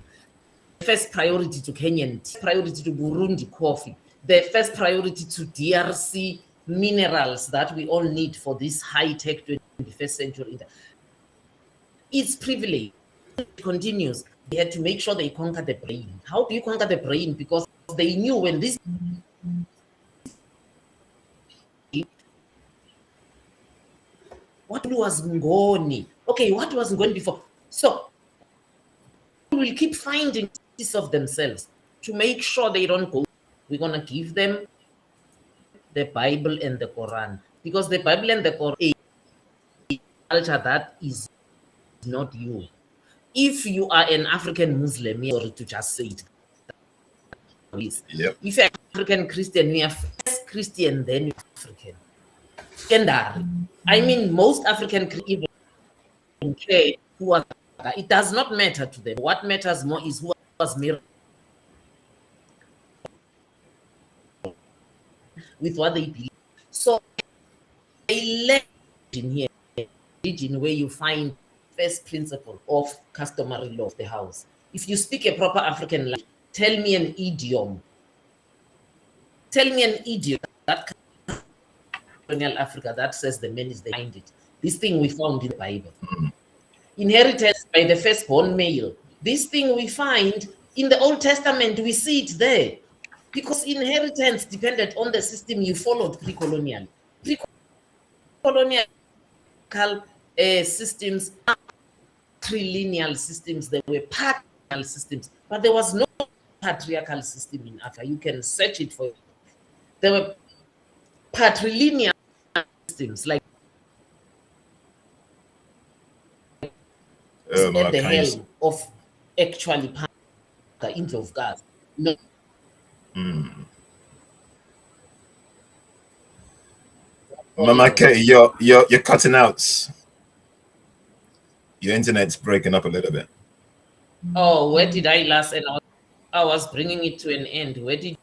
First priority to Kenyan, priority to Burundi coffee, the first priority to DRC minerals that we all need for this high-tech 21st century. It's privilege. It continues. They had to make sure they conquer the brain. How do you conquer the brain? Because they knew when this what was Ngoni? Okay, what was Ngoni before? So we will keep finding pieces of themselves to make sure they don't go. We're going to give them the Bible and the Quran. because the Bible and the Quran culture that is not you. If you are an African Muslim, sorry to just say it, Yep. if you're African Christian, you are first Christian, then you're African. Secondary. I mean, most African even care who are. It does not matter to them. What matters more is who was married with what they believe. So I left in here, religion where you find first principle of customary law of the house. If you speak a proper African language, tell me an idiom. Tell me an idiom that colonial Africa that says the man is behind it. This thing we found in the Bible. Inheritance by the firstborn male. This thing we find in the Old Testament, we see it there. Because inheritance depended on the system you followed pre-colonial. Pre-colonial systems, trilineal systems, there were patriarchal systems, but there was no patriarchal system in Africa. You can search it for it. There were patrilineal systems, like at the helm of actually the Indlu of God. No. Mama K, you're cutting out. Your internet's breaking up a little bit. Oh, where did I last end? I was bringing it to an end. Where did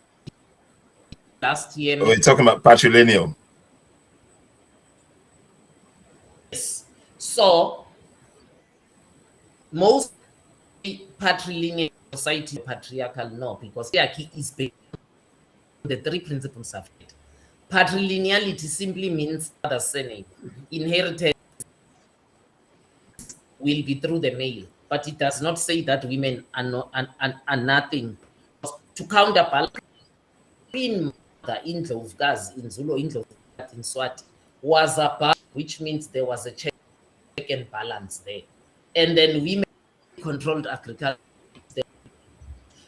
last year? Oh, we're talking about patrilineal. Yes. So most patrilineal society, patriarchal, no, because patriarchy is based on the three principles of it. Patrilineality simply means father surname. Inheritance will be through the male, but it does not say that women are nothing. To counterbalance, in the Indlu of Gazi, in Zulu, Indlu of Gazi, in Swati, was about, which means there was a check and balance there. And then women controlled agriculture.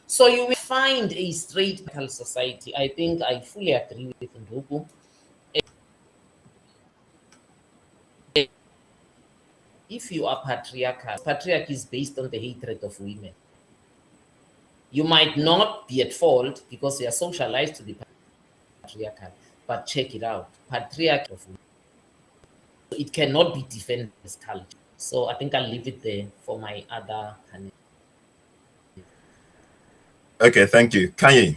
So you will find a straight society. I think I fully agree with Ndugu. If you are patriarchal, patriarchy is based on the hatred of women. You might not be at fault because you are socialized to be patriarchal, but check it out. Patriarchy of women. It cannot be defended as culture. So I think I'll leave it there for my other panel. Okay, thank you. Khanyi.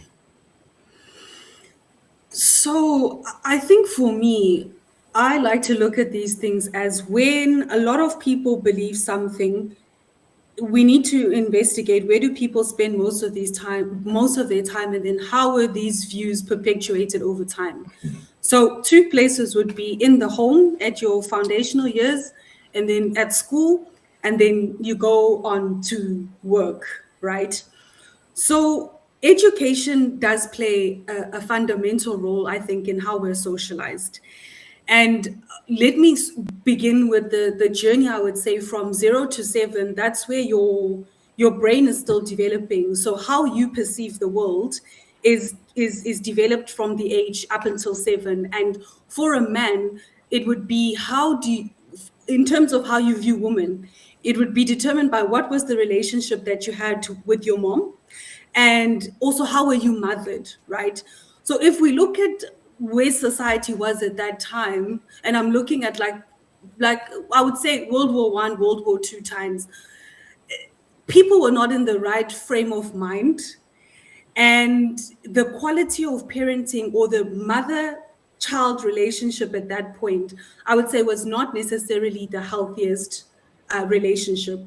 So I think for me, I like to look at these things as when a lot of people believe something, we need to investigate where do people spend most of their time, and then how are these views perpetuated over time. So 2 places would be in the home at your foundational years, and then at school, and then you go on to work, right? So education does play a fundamental role, I think, in how we're socialized. And let me begin with the journey, I would say, from 0 to 7. That's where your brain is still developing. So how you perceive the world is developed from the age up until 7. And for a man, it would be in terms of how you view women, it would be determined by what was the relationship that you had with your mom, and also how were you mothered, right? So if we look at where society was at that time, and I'm looking at like I would say World War I, World War II times, people were not in the right frame of mind, and the quality of parenting or the mother-child relationship at that point, I would say, was not necessarily the healthiest relationship.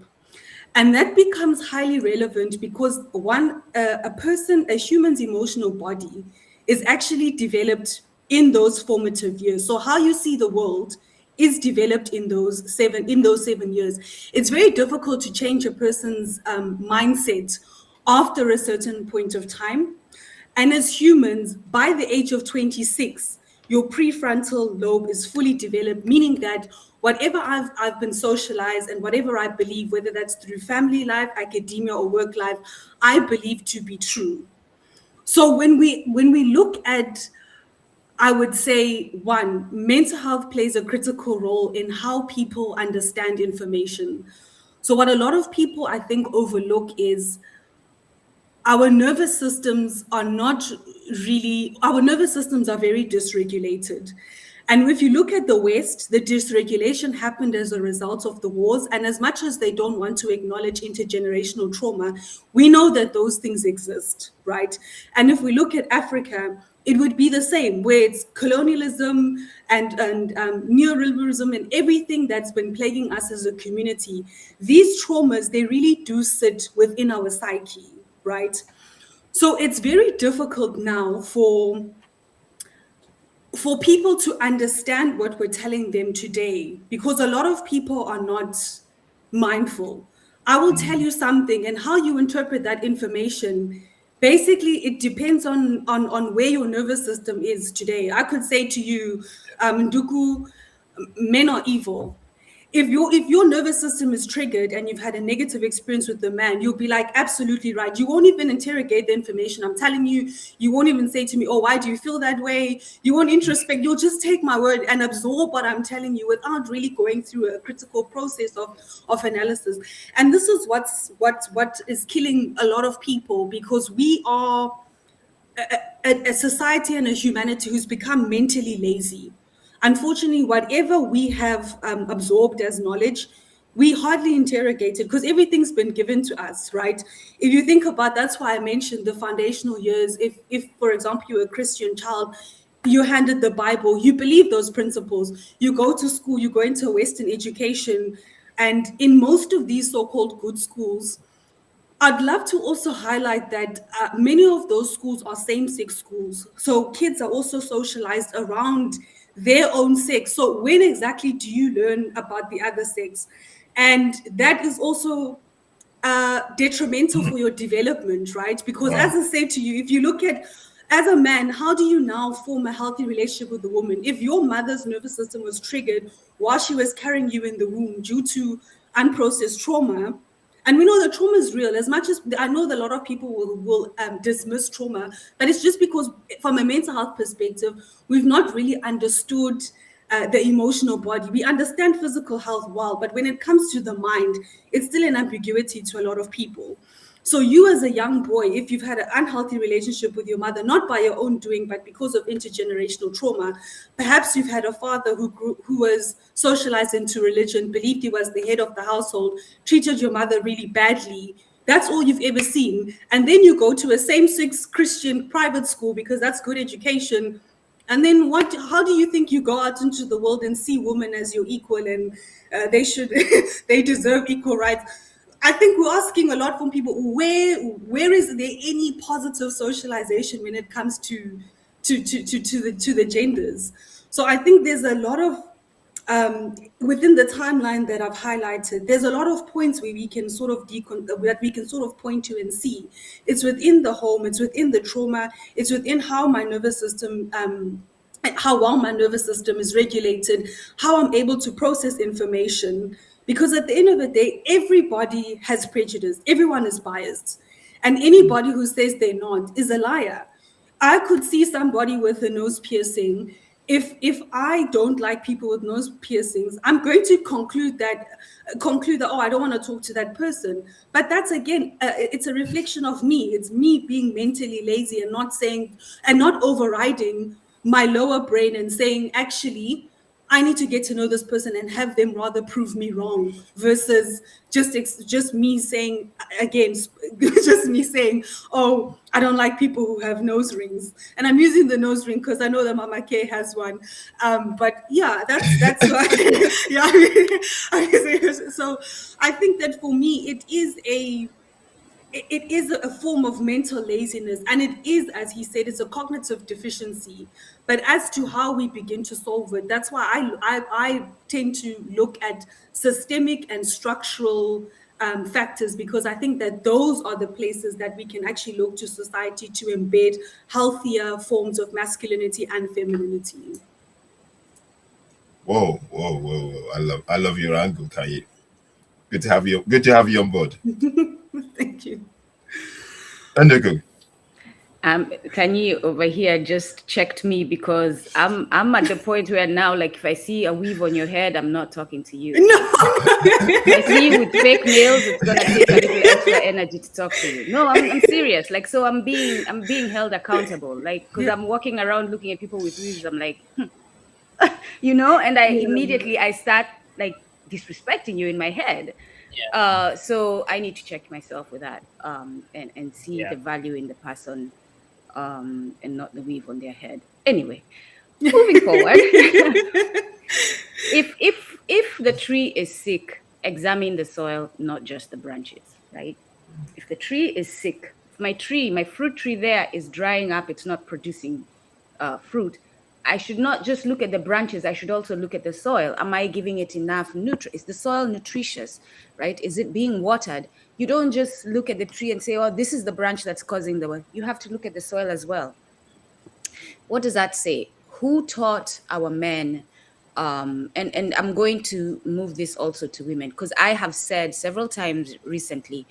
And that becomes highly relevant because a human's emotional body is actually developed in those formative years. So how you see the world is developed in those 7 years. It's very difficult to change a person's mindset after a certain point of time. And as humans, by the age of 26, your prefrontal lobe is fully developed, meaning that whatever I've been socialized and whatever I believe, whether that's through family life, academia, or work life, I believe to be true. So when we look at I would say, one, mental health plays a critical role in how people understand information. So what a lot of people, I think, overlook is our nervous systems are very dysregulated. And if you look at the West, the dysregulation happened as a result of the wars. And as much as they don't want to acknowledge intergenerational trauma, we know that those things exist, right? And if we look at Africa, it would be the same, where it's colonialism and neoliberalism and everything that's been plaguing us as a community. These traumas, they really do sit within our psyche, right? So it's very difficult now for people to understand what we're telling them today, because a lot of people are not mindful. I will tell you something, and how you interpret that information, basically it depends on where your nervous system is today. I could say to you, Nduku, men are evil. If your nervous system is triggered and you've had a negative experience with the man, you'll be like, absolutely right. You won't even interrogate the information. I'm telling you, you won't even say to me, oh, why do you feel that way? You won't introspect. You'll just take my word and absorb what I'm telling you without really going through a critical process of analysis. And this is what is killing a lot of people, because we are a society and a humanity who's become mentally lazy. Unfortunately, whatever we have absorbed as knowledge, we hardly interrogate it because everything's been given to us, right? If you think about, that's why I mentioned the foundational years. If for example, you're a Christian child, you're handed the Bible, you believe those principles, you go to school, you go into a Western education, and in most of these so-called good schools, I'd love to also highlight that many of those schools are same-sex schools. So kids are also socialized around their own sex. So when exactly do you learn about the other sex? And that is also detrimental for your development, right? Because as I said to you, if you look at, as a man, how do you now form a healthy relationship with a woman? If your mother's nervous system was triggered while she was carrying you in the womb due to unprocessed trauma, and we know that trauma is real, as much as I know that a lot of people will dismiss trauma, but it's just because from a mental health perspective, we've not really understood the emotional body. We understand physical health well, but when it comes to the mind, it's still an ambiguity to a lot of people. So you as a young boy, if you've had an unhealthy relationship with your mother, not by your own doing, but because of intergenerational trauma, perhaps you've had a father who was socialized into religion, believed he was the head of the household, treated your mother really badly. That's all you've ever seen. And then you go to a same-sex Christian private school because that's good education. And then how do you think you go out into the world and see women as your equal and they deserve equal rights? I think we're asking a lot from people, where is there any positive socialization when it comes to the genders? So I think there's a lot of within the timeline that I've highlighted, there's a lot of points where we can sort of point to and see. It's within the home, it's within the trauma, it's within how my nervous system how well my nervous system is regulated, how I'm able to process information. Because at the end of the day, everybody has prejudice. Everyone is biased. And anybody who says they're not is a liar. I could see somebody with a nose piercing. If I don't like people with nose piercings, I'm going to conclude that, oh, I don't want to talk to that person. But that's, again, it's a reflection of me. It's me being mentally lazy and not overriding my lower brain and saying, actually, I need to get to know this person and have them rather prove me wrong versus just me saying, again, just me saying, oh, I don't like people who have nose rings. And I'm using the nose ring because I know that Mama K has one. But yeah, that's why. Yeah, so I think that for me, it is a form of mental laziness, and it is, as he said, it's a cognitive deficiency. But as to how we begin to solve it, that's why I tend to look at systemic and structural factors, because I think that those are the places that we can actually look to society to embed healthier forms of masculinity and femininity. Whoa. I love your angle, Khanyi. Good to have you on board. Thank you. Nduku. Khanyi over here just checked me because I'm at the point where now, like, if I see a weave on your head, I'm not talking to you. No. If I see you with fake nails, it's gonna take a little extra energy to talk to you. No, I'm serious. Like, so I'm being held accountable. Like, because I'm walking around looking at people with weaves, I'm like, you know, and I immediately I start like disrespecting you in my head. So I need to check myself with that, and see the value in the person, and not the weave on their head. Anyway, moving forward. If the tree is sick, examine the soil, not just the branches, right? If the tree is sick, if my fruit tree there is drying up, it's not producing fruit, I should not just look at the branches, I should also look at the soil. Am I giving it enough nutrients? Is the soil nutritious, right? Is it being watered? You don't just look at the tree and say, oh, this is the branch that's causing the, you have to look at the soil as well. What does that say? Who taught our men? And I'm going to move this also to women, because I have said several times recently,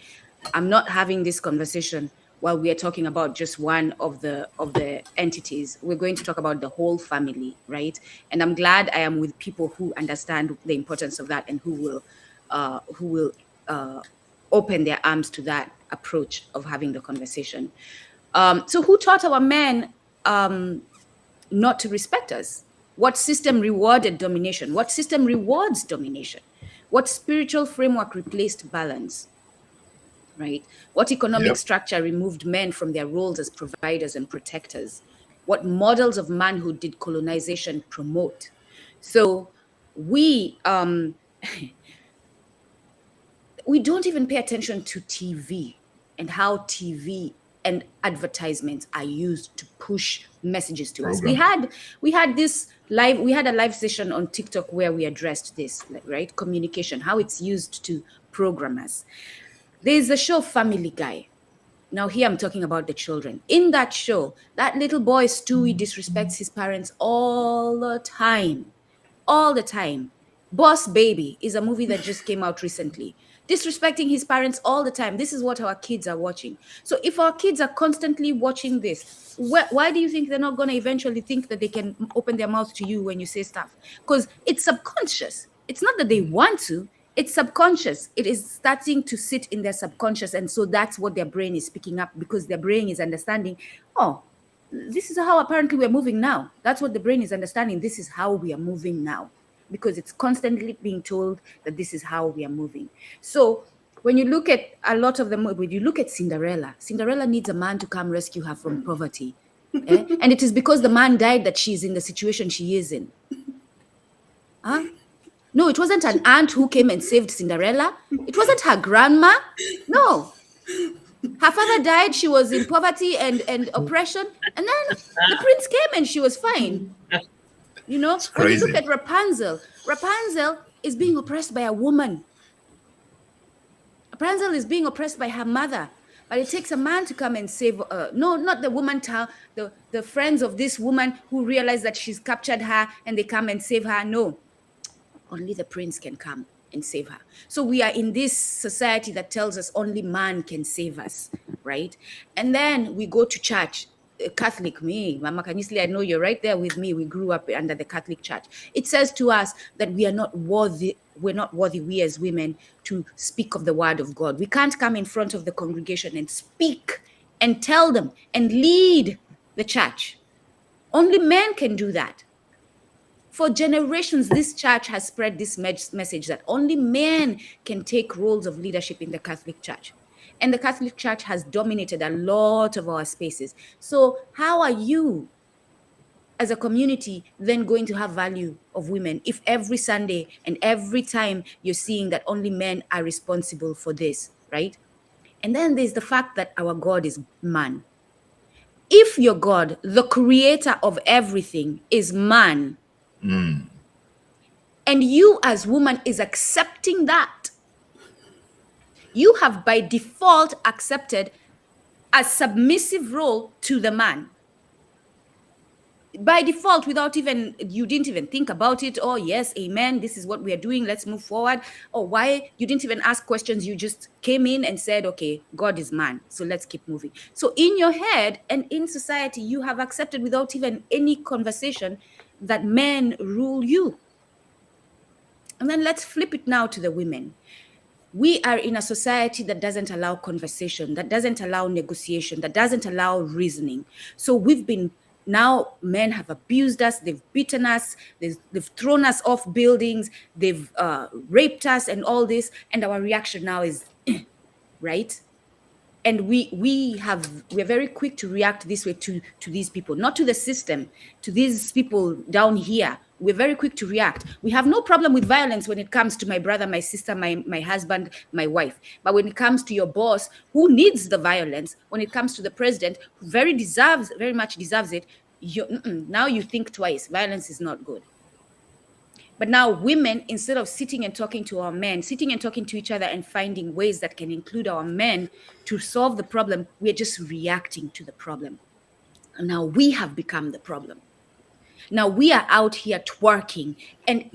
I'm not having this conversation while we are talking about just one of the entities. We're going to talk about the whole family, right? And I'm glad I am with people who understand the importance of that and who will open their arms to that approach of having the conversation. So who taught our men not to respect us? What system rewarded domination? What system rewards domination? What spiritual framework replaced balance? Right? What economic structure removed men from their roles as providers and protectors? What models of manhood did colonization promote? So we we don't even pay attention to TV and how TV and advertisements are used to push messages to us. We had a live session on TikTok where we addressed this, right? Communication, how it's used to program us. There's a show, Family Guy. Now here I'm talking about the children. In that show, that little boy Stewie disrespects his parents all the time. All the time. Boss Baby is a movie that just came out recently. Disrespecting his parents all the time. This is what our kids are watching. So if our kids are constantly watching this, why do you think they're not going to eventually think that they can open their mouth to you when you say stuff? Because it's subconscious. It's not that they want to. It's subconscious. It is starting to sit in their subconscious. And so that's what their brain is picking up, because their brain is understanding, oh, this is how apparently we're moving now. That's what the brain is understanding. This is how we are moving now, because it's constantly being told that this is how we are moving. So when you look at a lot of them, when you look at Cinderella needs a man to come rescue her from poverty. And it is because the man died that she's in the situation she is in. Huh? No, it wasn't an aunt who came and saved Cinderella. It wasn't her grandma. No. Her father died, she was in poverty and oppression, and then the prince came and she was fine. You know, when you look at Rapunzel is being oppressed by a woman. Rapunzel is being oppressed by her mother, but it takes a man to come and save no, not the woman, the friends of this woman who realize that she's captured her and they come and save her. No. Only the prince can come and save her. So we are in this society that tells us only man can save us, right? And then we go to church. Catholic, me, Mama Khanyisile, I know you're right there with me. We grew up under the Catholic Church. It says to us that we are not worthy, we as women, to speak of the word of God. We can't come in front of the congregation and speak and tell them and lead the church. Only men can do that. For generations, this church has spread this message that only men can take roles of leadership in the Catholic Church. And the Catholic Church has dominated a lot of our spaces. So how are you, as a community, then going to have value of women if every Sunday and every time you're seeing that only men are responsible for this, right? And then there's the fact that our God is man. If your God, the creator of everything, is man, and you as woman is accepting that, you have by default accepted a submissive role to the man. by default, without even, you didn't even think about it. Oh yes, amen, this is what we are doing, let's move forward. Or why you didn't even ask questions, you just came in and said, okay, God is man, so let's keep moving. So in your head and in society, you have accepted without even any conversation that men rule you. And then let's flip it now to the women. We are in a society that doesn't allow conversation, that doesn't allow negotiation, that doesn't allow reasoning. So we've been, now men have abused us, they've beaten us, they've thrown us off buildings, they've raped us and all this, and our reaction now is, right? And we're very quick to react this way to these people, not to the system, to these people down here. We're very quick to react. We have no problem with violence when it comes to my brother, my sister, my husband, my wife. But when it comes to your boss, who needs the violence, when it comes to the president, who very much deserves it, now you think twice. Violence is not good. But now women, instead of sitting and talking to our men, sitting and talking to each other and finding ways that can include our men to solve the problem, we're just reacting to the problem. And now we have become the problem. Now we are out here twerking and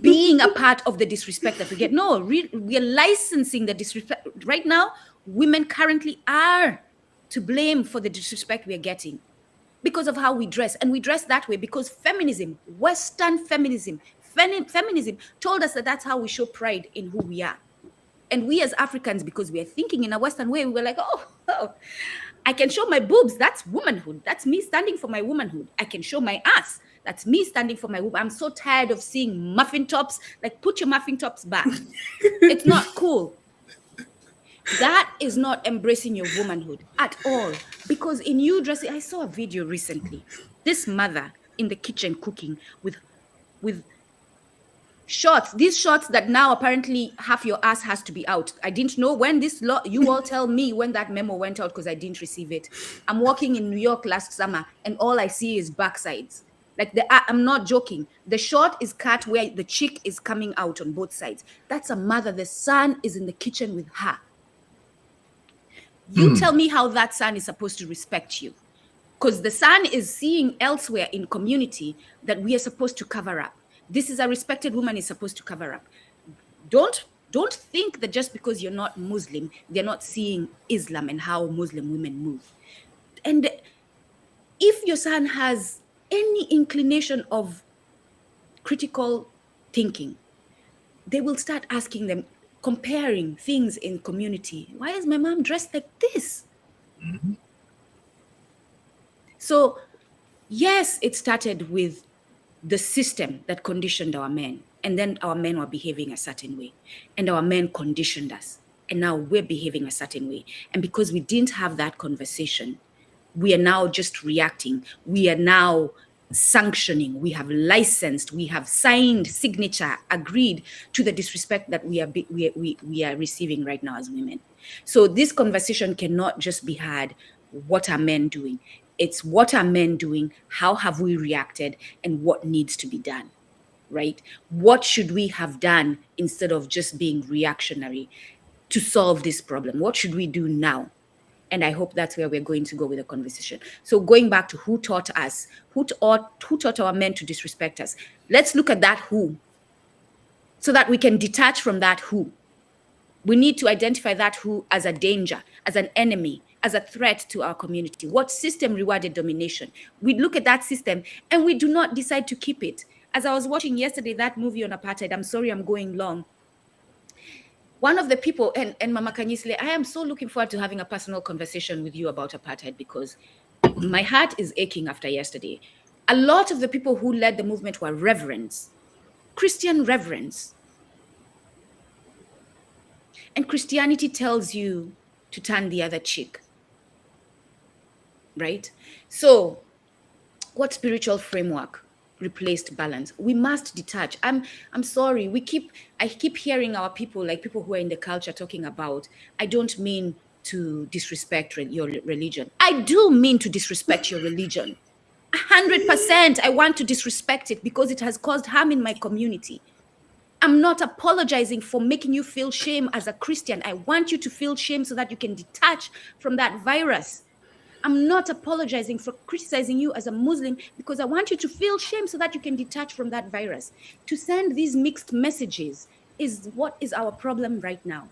being a part of the disrespect that we get. No, we are licensing the disrespect. Right now, women currently are to blame for the disrespect we are getting because of how we dress. And we dress that way because feminism, Western feminism told us that that's how we show pride in who we are. And we as Africans, because we are thinking in a Western way, we were like, oh, I can show my boobs. That's womanhood. That's me standing for my womanhood. I can show my ass. That's me standing for my woman. I'm so tired of seeing muffin tops. Like, put your muffin tops back. It's not cool. That is not embracing your womanhood at all. Because in you dressing, I saw a video recently. This mother in the kitchen cooking with shorts, these shorts that now apparently half your ass has to be out. I didn't know when this law, you all tell me when that memo went out because I didn't receive it. I'm walking in New York last summer and all I see is backsides. Like, I'm not joking. The short is cut where the chick is coming out on both sides. That's a mother. The son is in the kitchen with her. You tell me how that son is supposed to respect you. Because the son is seeing elsewhere in community that we are supposed to cover up. This is a respected woman is supposed to cover up. Don't think that just because you're not Muslim, they're not seeing Islam and how Muslim women move. And if your son has any inclination of critical thinking, they will start asking them, comparing things in community. Why is my mom dressed like this? Mm-hmm. So, yes, it started with the system that conditioned our men. And then our men were behaving a certain way. And our men conditioned us. And now we're behaving a certain way. And because we didn't have that conversation, we are now just reacting. We are now sanctioning. We have licensed. We have signed, signature, agreed to the disrespect that we are receiving right now as women. So this conversation cannot just be had, what are men doing? It's what are men doing? How have we reacted? And what needs to be done, right? What should we have done instead of just being reactionary to solve this problem? What should we do now? And I hope that's where we're going to go with the conversation. So going back to who taught us, who taught our men to disrespect us? Let's look at that who, so that we can detach from that who. We need to identify that who as a danger, as an enemy, as a threat to our community. What system rewarded domination? We look at that system and we do not decide to keep it. As I was watching yesterday, that movie on apartheid, I'm sorry I'm going long. One of the people, and Mama Khanyisile, I am so looking forward to having a personal conversation with you about apartheid because my heart is aching after yesterday. A lot of the people who led the movement were reverends, Christian reverends. And Christianity tells you to turn the other cheek, right? So what spiritual framework replaced balance? We must detach. I'm sorry. I keep hearing our people, like people who are in the culture, talking about, I don't mean to disrespect your religion. I do mean to disrespect your religion. 100%. I want to disrespect it because it has caused harm in my community. I'm not apologizing for making you feel shame as a Christian. I want you to feel shame so that you can detach from that virus. I'm not apologizing for criticizing you as a Muslim because I want you to feel shame so that you can detach from that virus. To send these mixed messages is what is our problem right now.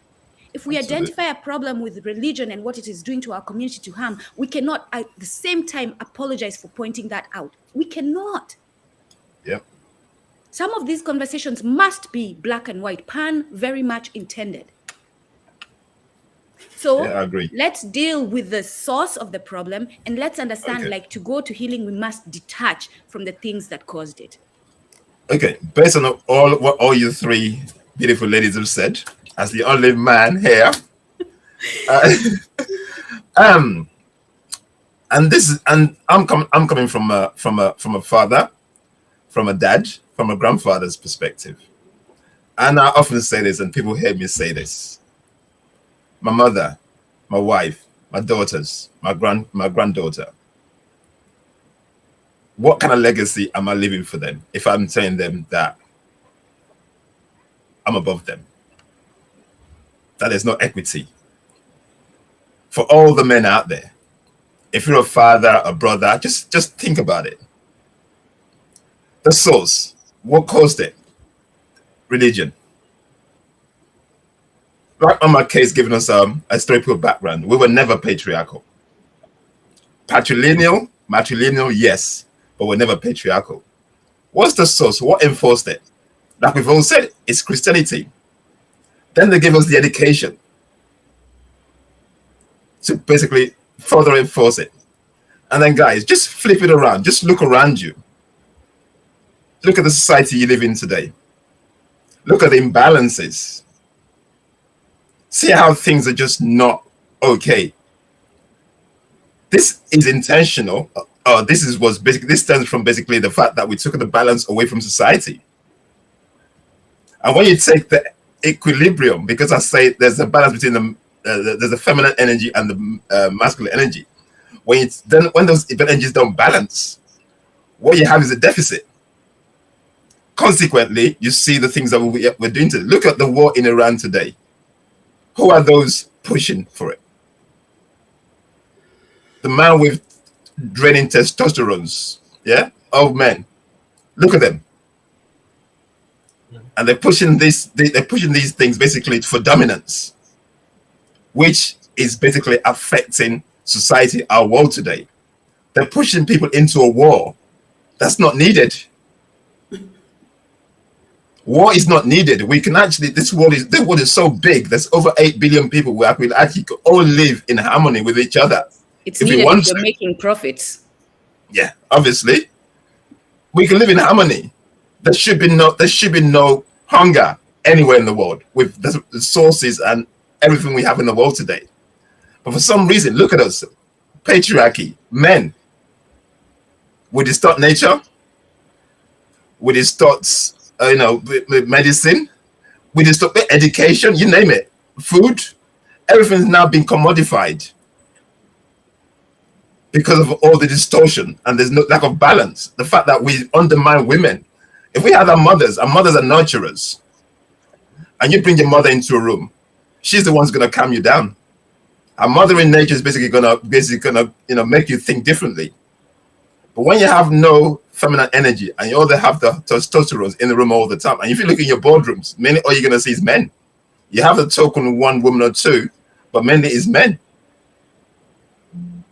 If we identify a problem with religion and what it is doing to our community to harm, we cannot at the same time apologize for pointing that out. We cannot. Yep. Some of these conversations must be black and white, pun very much intended. So I agree. Let's deal with the source of the problem, and let's understand, like, to go to healing, we must detach from the things that caused it. Okay, based on what all you three beautiful ladies have said, as the only man here, and I'm coming from a father, from a dad, from a grandfather's perspective, and I often say this, and people hear me say this. My mother, my wife, my daughters, my granddaughter. What kind of legacy am I leaving for them if I'm telling them that I'm above them? That there's no equity. For all the men out there, if you're a father, a brother, just think about it. The source, what caused it? Religion. Right on my case, giving us a historical background, we were never patriarchal. Patrilineal, matrilineal, yes, but we're never patriarchal. What's the source? What enforced it? Like we've all said, it's Christianity. Then they give us the education to basically further enforce it. And then, guys, just flip it around. Just look around you. Look at the society you live in today. Look at the imbalances. See how things are just not okay. This is intentional. This stems from basically the fact that we took the balance away from society. And when you take the equilibrium, because I say there's a balance between there's a feminine energy and the masculine energy. When those energies don't balance, what you have is a deficit. Consequently, you see the things that we're doing today. Look at the war in Iran today. Who are those pushing for it? The man with draining testosterones, yeah, of men. Look at them, and they're pushing these things basically for dominance, which is basically affecting society, our world today. They're pushing people into a war that's not needed. War is not needed. We can actually, the world is so big. There's over 8 billion people where we actually all live in harmony with each other. It's needed if you're making profits. Yeah, obviously. We can live in harmony. There should be no hunger anywhere in the world with the sources and everything we have in the world today. But for some reason, look at us. Patriarchy, men. We distort nature. We distort medicine, we just talk education, you name it, food, everything's now been commodified because of all the distortion, and there's no lack of balance. The fact that we undermine women. If we had our mothers are nurturers, and you bring your mother into a room, she's the one who's gonna calm you down. Our mother in nature is basically gonna make you think differently. But when you have no feminine energy and you only have the testosterone in the room all the time, and if you look in your boardrooms, mainly all you're going to see is men. You have the token one woman or two, but mainly is men.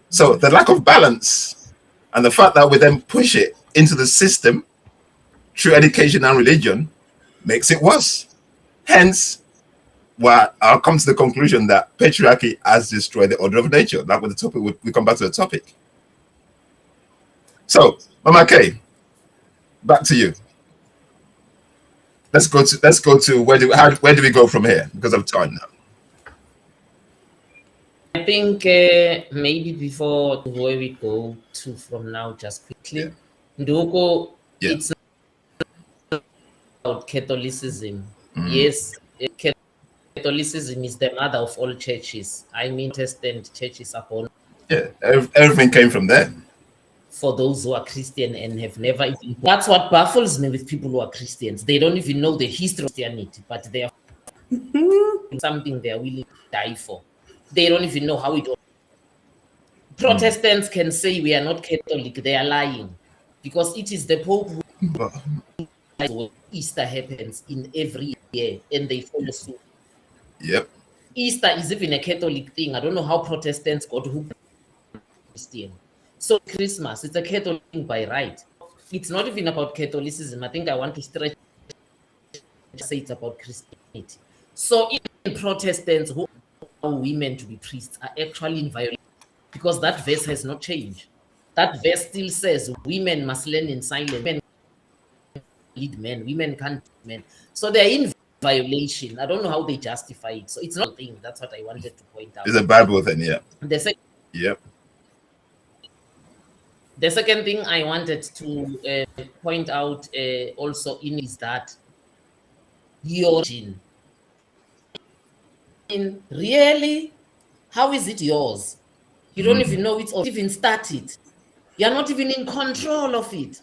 So the lack of balance and the fact that we then push it into the system through education and religion makes it worse. Hence, I'll come to the conclusion that patriarchy has destroyed the order of nature. That was the topic. We come back to the topic. So, Mama K, back to you. Let's go to where do we go from here because of time now? I think maybe before where we go to from now, just quickly, Ndoko, it's about Catholicism. Yes, Catholicism is the mother of all churches. I mean, Protestant churches are born. Yeah, everything came from there. For those who are Christian and have never even... That's what baffles me with people who are Christians. They don't even know the history of Christianity, but they are something they are willing to die for. They don't even know how it Protestants can say we are not Catholic, they are lying, because it is the Pope who when Easter happens in every year, and they follow suit. Yep. Easter is even a Catholic thing. I don't know how Protestants got hooked on Christian. So Christmas, it's a Catholic thing by right. It's not even about Catholicism. I think I want to say it's about Christianity. So in Protestants who allow women to be priests are actually in violation, because that verse has not changed. That verse still says women must learn in silence. Women lead men, women can't lead men. So they're in violation. I don't know how they justify it. So it's not a thing. That's what I wanted to point out. It's a Bible thing, yeah. Yep. The second thing I wanted to point out also is that your origin. Really, how is it yours? You don't even know it's even started. You're not even in control of it.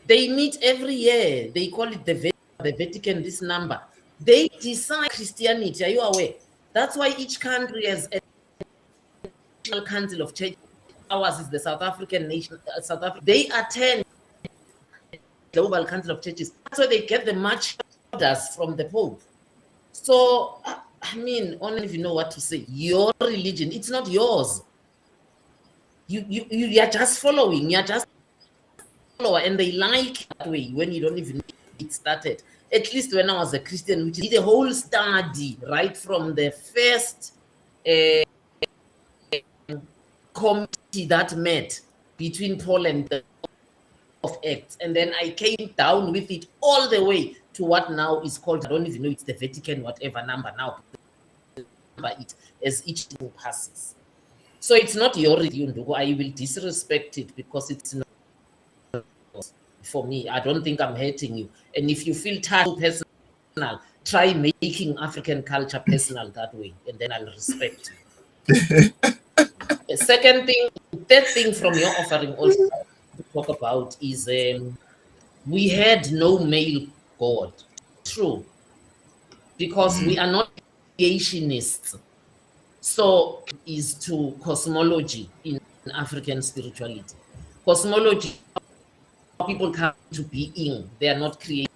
They meet every year. They call it the Vatican, this number. They decide Christianity. Are you aware? That's why each country has a national council of church. Ours is the South African nation. South Africa. They attend global council of churches. That's why they get the march orders from the Pope. So, I mean, only if you know what to say. Your religion, it's not yours. You are just following. You're just follower, and they like that way when you don't even know it started. At least when I was a Christian, which did a whole study right from the first committee that met between Paul and the of Acts, and then I came down with it all the way to what now is called, I don't even know, it's the Vatican whatever number now, but it as each thing passes. So it's not your religion. I will disrespect it because it's not for me. I don't think I'm hurting you. And if you feel too personal, try making African culture personal that way, and then I'll respect you. The second thing, third thing from your offering also to talk about is we had no male God. True. Because we are not creationists. So is to cosmology in African spirituality. Cosmology, people come to being, they are not created.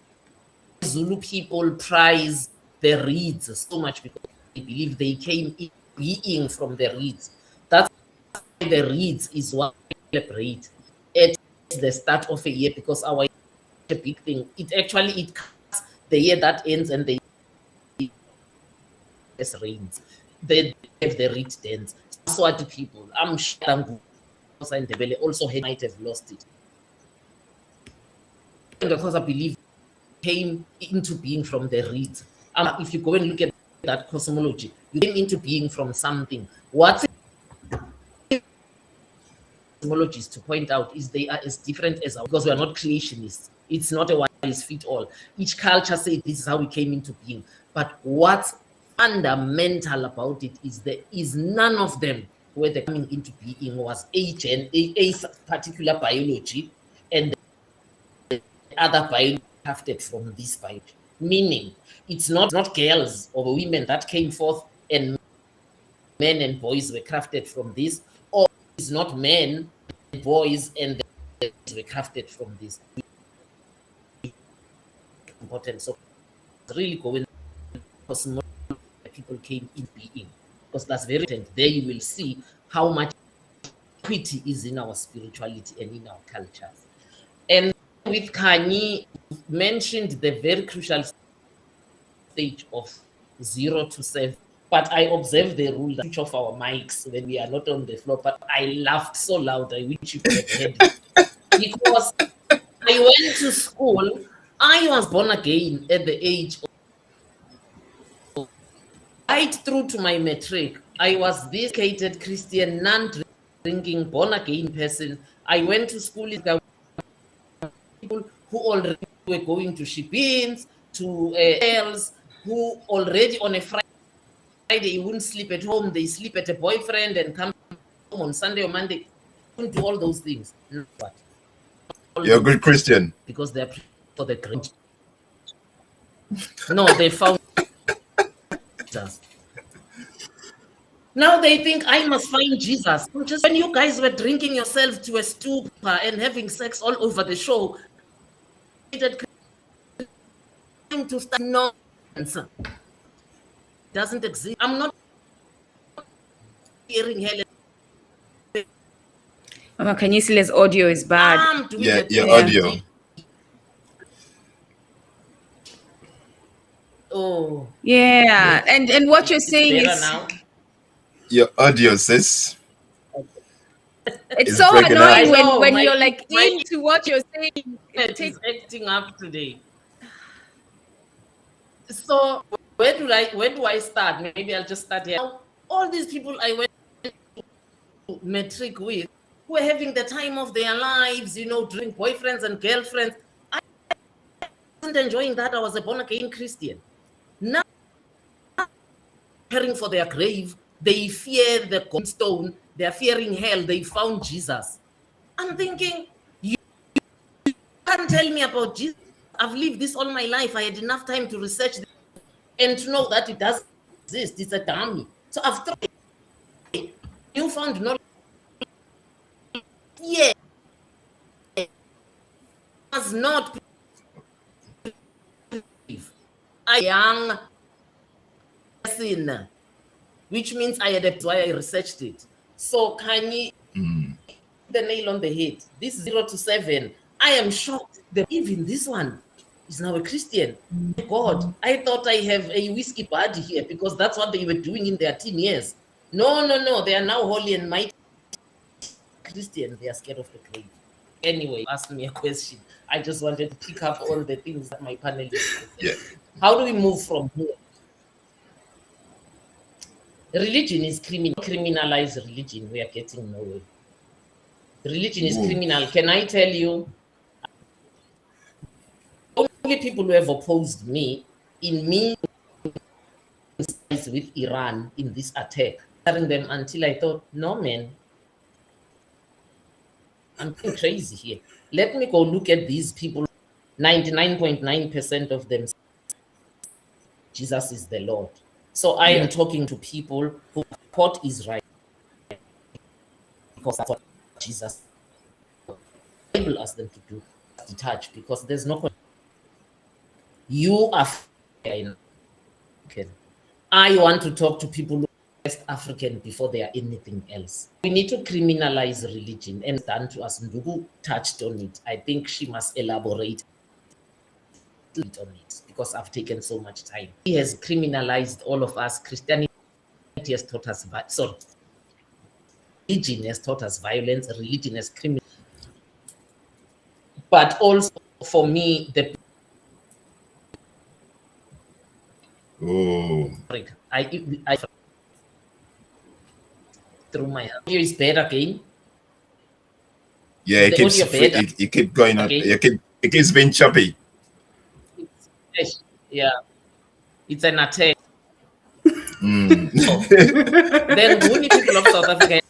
Zulu people prize the reeds so much because they believe they came in being from the reeds. That's why the reeds is what we celebrate at the start of a year, because our year is a big thing. It cuts the year that ends and the rains. They have the reed dance. Swati people, I'm sure they also might have lost it. Because I believe came into being from the reeds. If you go and look at that cosmology, you came into being from something. What cosmologists to point out is they are as different as ours, because we are not creationists. It's not a one size fits all. Each culture says this is how we came into being. But what's fundamental about it is none of them where they're coming into being was a particular biology, and the other biology crafted from this biology. Meaning, it's not girls or women that came forth and men and boys were crafted from this, or it's not men and boys and the were crafted from this. Important. So really going cosmology, people came in being, because that's very important. There you will see how much equity is in our spirituality and in our cultures. And with Khanyi, mentioned the very crucial stage of 0 to 7. But I observed the rule that switch off our mics when we are not on the floor. But I laughed so loud, I wish you could have heard it. Because I went to school, I was born again at the age of right through to my matric. I was this dedicated Christian, non-drinking, born again person. I went to school with people who already were going to ship-ins, to else, who already on a Friday wouldn't sleep at home. They sleep at a boyfriend and come home on Sunday or Monday. Don't do all those things. But you're a good Christian. Because they're for the great. No, they found us. Now they think I must find Jesus. Just when you guys were drinking yourself to a stupor and having sex all over the show, it to start nonsense. Doesn't exist. I'm not hearing Helen. Mama Khanyisile's audio is bad. I'm doing Yeah, the your things audio. Oh, Yeah, and what you're saying better is now. Your audio, sis. it's It's so breaking annoying up. I know, when my- you're like my- into what you're saying. It It takes is acting up today. So where do I start? Maybe I'll just start here. All these people I went to matric with were having the time of their lives, you know, doing boyfriends and girlfriends. I wasn't enjoying that. I was a born again Christian. Now preparing for their grave, they fear the stone, they're fearing hell, they found Jesus. I'm thinking, you can't tell me about Jesus. I've lived this all my life. I had enough time to research this and to know that it does exist. It's a dummy. So I've tried. You found knowledge. Yeah. Was not a young person, which means I had a why I researched it. So Khanyi, the nail on the head. This 0 to 7, I am shocked that even this one is now a Christian. My God, I thought I have a whiskey buddy here because that's what they were doing in their teen years. No, they are now holy and mighty Christian. They are scared of the grave. Anyway, ask me a question. I just wanted to pick up all the things that my panelists said. Yeah. How do we move from here? Religion is criminal. Criminalize religion. We are getting nowhere. Religion is criminal. Can I tell you? Only people who have opposed me in me with Iran in this attack, telling them until I thought, no man, I'm going crazy here. Let me go look at these people. 99.9% of them, Jesus is the Lord. So I am talking to people who support Israel because that's what Jesus Bible asks them to do. Detach because there's no. You are African. I want to talk to people who are West African before they are anything else. We need to criminalize religion, and done to us. Ndugu touched on it. I think she must elaborate on it because I've taken so much time. He has criminalized all of us. Christianity has taught us, sorry, religion has taught us violence. Religion has criminal, but also for me, the I through my audio is better again. Yeah, it keeps going on. Okay. It keeps being choppy. Yeah, it's an attack. So, then who need people of South Africa?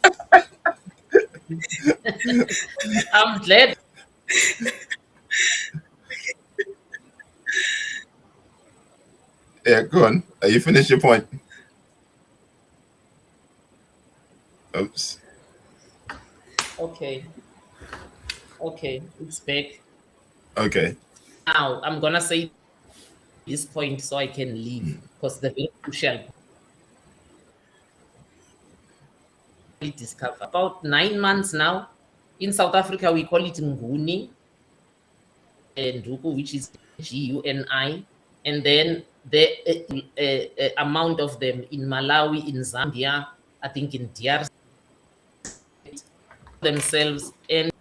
I'm glad. Yeah, go on. You finished your point. Oops. Okay, it's back. Okay. Now I'm gonna say this point so I can leave because the very crucial. We discover about 9 months now. In South Africa, we call it Nguni and Nduku, which is GUNI, and then the amount of them in Malawi, in Zambia, I think in DRC themselves and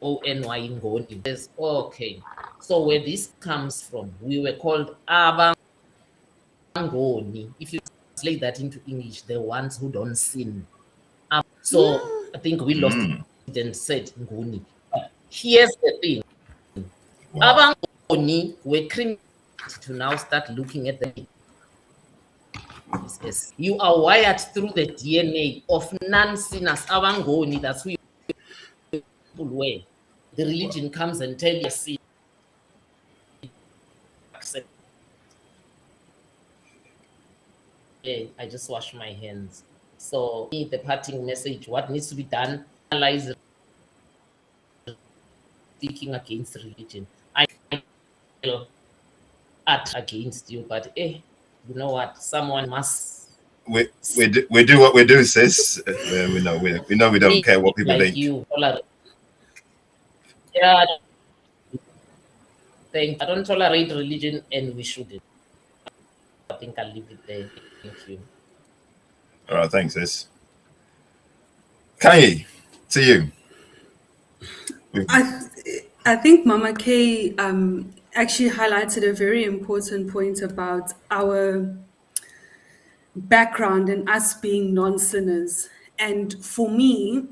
ONY in Ngoni. Okay, so where this comes from, we were called Abangoni. If you translate that into English, the ones who don't sin. So I think we lost it and said Nguni. Here's the thing. Wow. Abangoni were criminals to now start looking at the. Yes. You are wired through the DNA of non-sinners. Abangoni, that's who people were. The religion comes and tells you sin. I just wash my hands. So the parting message, what needs to be done, analyze speaking against religion. I will act against you, but you know what? Someone must. We do what we do, sis. We know we don't care what people like think. You, yeah. I don't tolerate religion, and we shouldn't. I think I'll leave it there. Thank you. All right, thanks, sis. Khanyi, to you. I think Mama K actually highlighted a very important point about our background and us being non-sinners. And for me,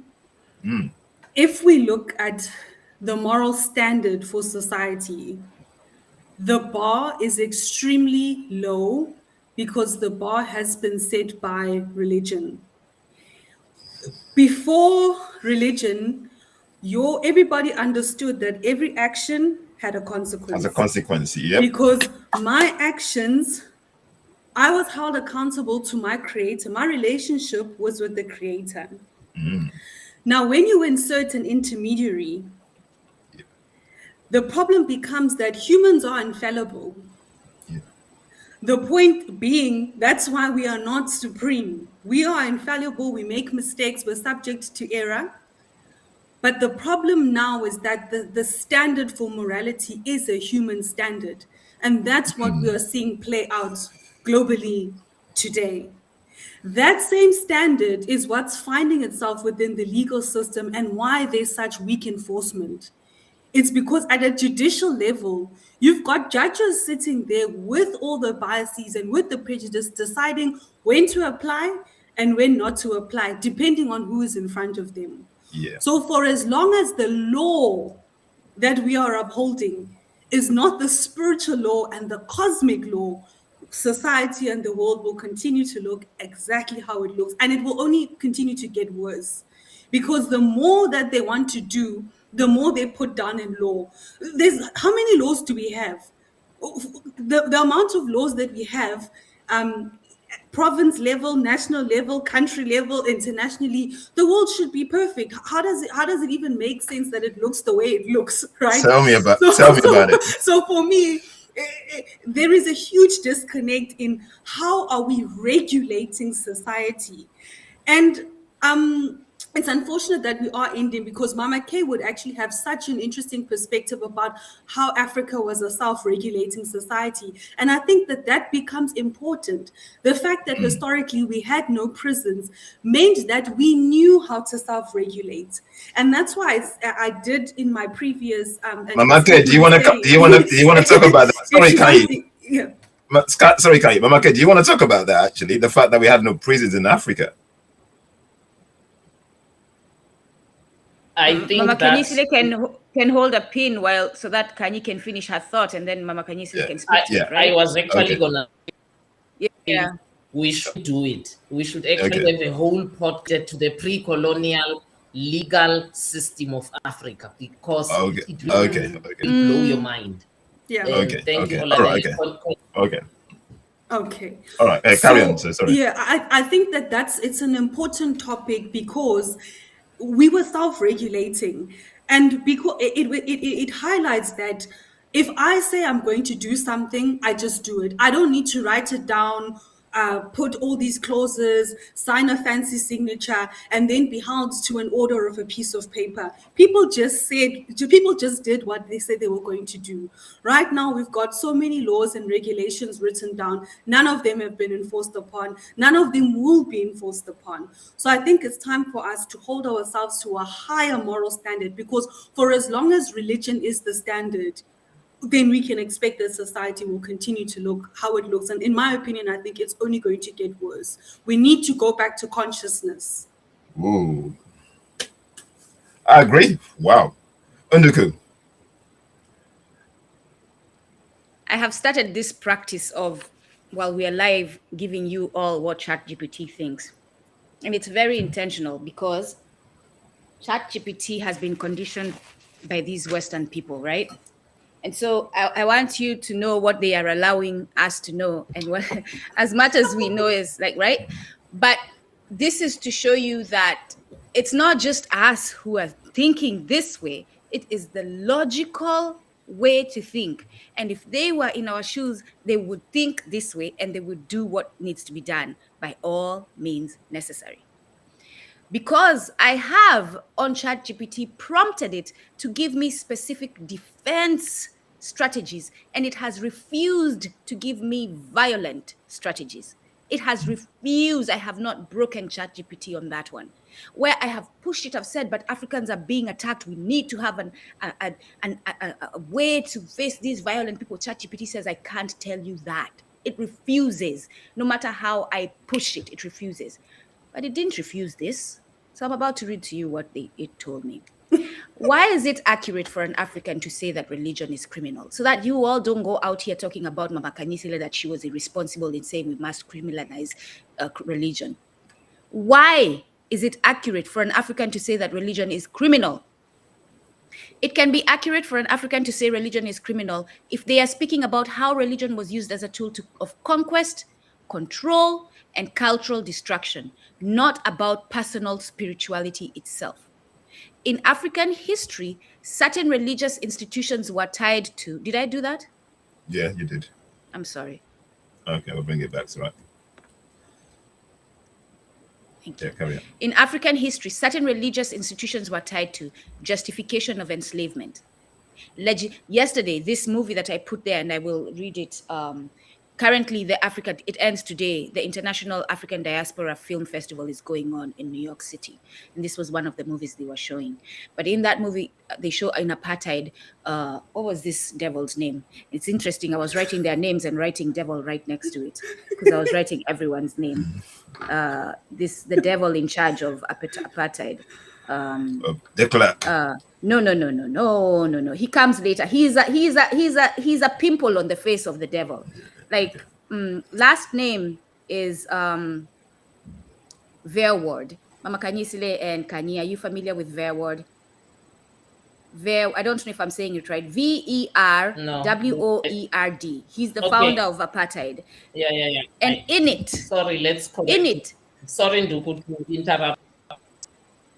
if we look at the moral standard for society, the bar is extremely low because the bar has been set by religion. Before religion, everybody understood that every action had a consequence. As a consequence, yep. Because my actions, I was held accountable to my creator. My relationship was with the creator. Now, when you insert an intermediary, the problem becomes that humans are infallible. The point being, that's why we are not supreme. We are infallible, we make mistakes, we're subject to error. But the problem now is that the standard for morality is a human standard. And that's what we are seeing play out globally today. That same standard is what's finding itself within the legal system and why there's such weak enforcement. It's because at a judicial level, you've got judges sitting there with all the biases and with the prejudice deciding when to apply and when not to apply, depending on who is in front of them. Yeah. So for as long as the law that we are upholding is not the spiritual law and the cosmic law, society and the world will continue to look exactly how it looks. And it will only continue to get worse. Because the more that they want to do, the more they put down in law. How many laws do we have? The amount of laws that we have, province level, national level, country level, internationally, the world should be perfect. How does it even make sense that it looks the way it looks, right? Tell me about it. So for me, there is a huge disconnect in how are we regulating society. And it's unfortunate that we are Indian because Mama K would actually have such an interesting perspective about how Africa was a self-regulating society. And I think that becomes important. The fact that historically we had no prisons meant that we knew how to self-regulate. And that's why I did in my previous Mama K, do you want to talk about that? Sorry, Khanyi. Yeah. Sorry, Khanyi. Mama K, do you want to talk about that actually? The fact that we had no prisons in Africa. I think Mama that Khanyisile can hold a pin so that Khanyi can finish her thought, and then Mama Khanyisile can speak to it, right? I was actually gonna. Yeah. We should do it. We should actually have a whole podcast to the pre-colonial legal system of Africa because it will blow your mind. Yeah. Thank you. All right. Okay. All right. Carry on. So, sorry. Yeah, I think it's an important topic because we were self-regulating, and because it highlights that if I say I'm going to do something, I just do it. I don't need to write it down, put all these clauses, sign a fancy signature, and then be held to an order of a piece of paper. People just did what they said they were going to do. Right now, we've got so many laws and regulations written down. None of them have been enforced upon. None of them will be enforced upon. So I think it's time for us to hold ourselves to a higher moral standard, because for as long as religion is the standard, then we can expect that society will continue to look how it looks. And in my opinion, I think it's only going to get worse. We need to go back to consciousness. Ooh. I agree. Wow. Unduku. I have started this practice of, while we are live, giving you all what ChatGPT thinks. And it's very intentional because ChatGPT has been conditioned by these Western people, right? And so I want you to know what they are allowing us to know, and what, as much as we know is like, right? But this is to show you that it's not just us who are thinking this way. It is the logical way to think. And if they were in our shoes, they would think this way and they would do what needs to be done by all means necessary. Because I have on ChatGPT prompted it to give me specific defense strategies, and it has refused to give me violent strategies. It has refused. I have not broken ChatGPT on that one. Where I have pushed it, I've said, but Africans are being attacked. We need to have a way to face these violent people. ChatGPT says, I can't tell you that. It refuses. No matter how I push it, it refuses. But it didn't refuse this. So I'm about to read to you what it told me. Why is it accurate for an African to say that religion is criminal? So that you all don't go out here talking about Mama Khanyisile, that she was irresponsible in saying we must criminalize religion. Why is it accurate for an African to say that religion is criminal? It can be accurate for an African to say religion is criminal if they are speaking about how religion was used as a tool of conquest, control, and cultural destruction, not about personal spirituality itself. In African history, certain religious institutions were tied to... Did I do that? Yeah, you did. I'm sorry. Okay, we'll bring it back, right? Thank you. Yeah, carry on. In African history, certain religious institutions were tied to justification of enslavement. Yesterday, this movie that I put there, and I will read it, currently, it ends today. The International African Diaspora Film Festival is going on in New York City. And this was one of the movies they were showing. But in that movie, they show in apartheid, what was this devil's name? It's interesting. I was writing their names and writing devil right next to it, because I was writing everyone's name. The devil in charge of apartheid. No. He comes later. He's a pimple on the face of the devil. Like, last name is Verwoerd. Mama Khanyisile and Khanyi, are you familiar with Verwoerd? I don't know if I'm saying it right. Verwoerd. He's the founder of apartheid. Yeah. And in it, sorry, let's correct in it. Sorry, Nduku, to interrupt.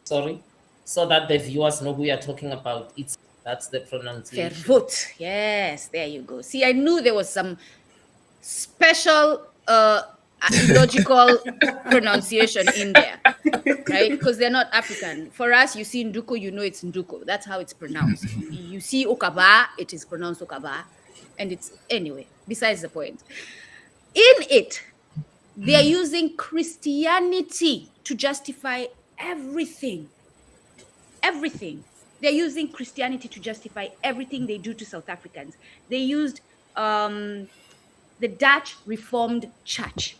Sorry, so that the viewers know who we are talking about. That's the pronunciation. Verwoerd. Yes, there you go. See, I knew there was some special logical pronunciation in there, right? Because they're not African. For us, you see Nduku, you know it's Nduku. That's how it's pronounced. You see Okaba, it is pronounced Okaba. And it's, anyway, besides the point. In it, they are using Christianity to justify everything. Everything. They're using Christianity to justify everything they do to South Africans. They used the Dutch Reformed Church.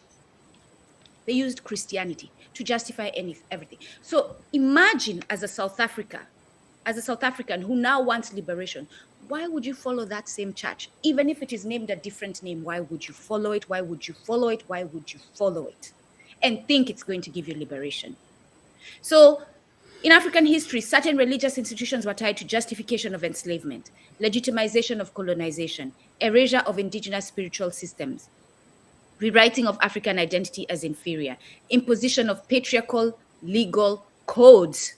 They used Christianity to justify everything. So imagine as a South African who now wants liberation, why would you follow that same church? Even if it is named a different name, why would you follow it? Why would you follow it? Why would you follow it? And think it's going to give you liberation. So in African history, certain religious institutions were tied to justification of enslavement, legitimization of colonization, erasure of indigenous spiritual systems, rewriting of African identity as inferior, imposition of patriarchal legal codes.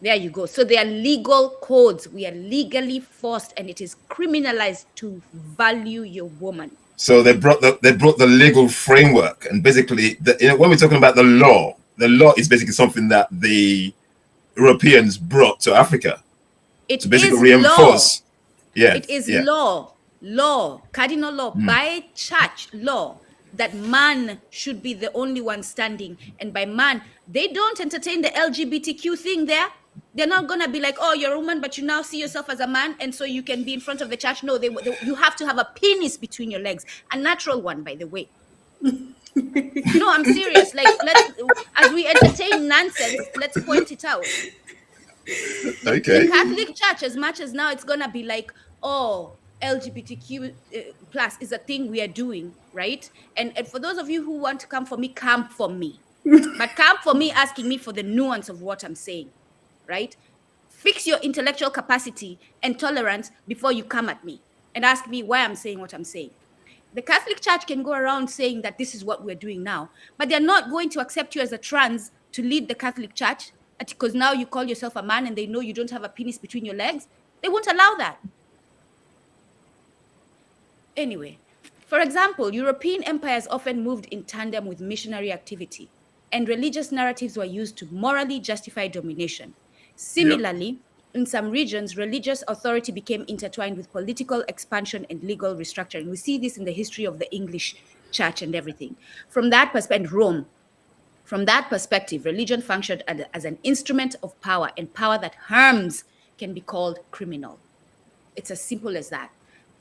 There you go. So they are legal codes. We are legally forced, and it is criminalized to value your woman. So they brought the legal framework, and basically, when we're talking about the law is basically something that the Europeans brought to Africa to basically reinforce. Yeah, it is law, cardinal law, by church law, that man should be the only one standing. And by man, they don't entertain the LGBTQ thing there. They're not going to be like, oh, you're a woman, but you now see yourself as a man, and so you can be in front of the church. No, you have to have a penis between your legs, a natural one, by the way. No, I'm serious. Like, as we entertain nonsense, let's point it out. Okay. The Catholic Church, as much as now it's going to be like, oh, LGBTQ plus is a thing we are doing, right? And for those of you who want to come for me, come for me. But come for me asking me for the nuance of what I'm saying, right? Fix your intellectual capacity and tolerance before you come at me and ask me why I'm saying what I'm saying. The Catholic Church can go around saying that this is what we're doing now, but they're not going to accept you as a trans to lead the Catholic Church because now you call yourself a man and they know you don't have a penis between your legs. They won't allow that. Anyway, for example, European empires often moved in tandem with missionary activity, and religious narratives were used to morally justify domination. Similarly, in some regions, religious authority became intertwined with political expansion and legal restructuring. We see this in the history of the English church and everything. From that perspective, Rome, from that perspective, religion functioned as an instrument of power, and power that harms can be called criminal. It's as simple as that.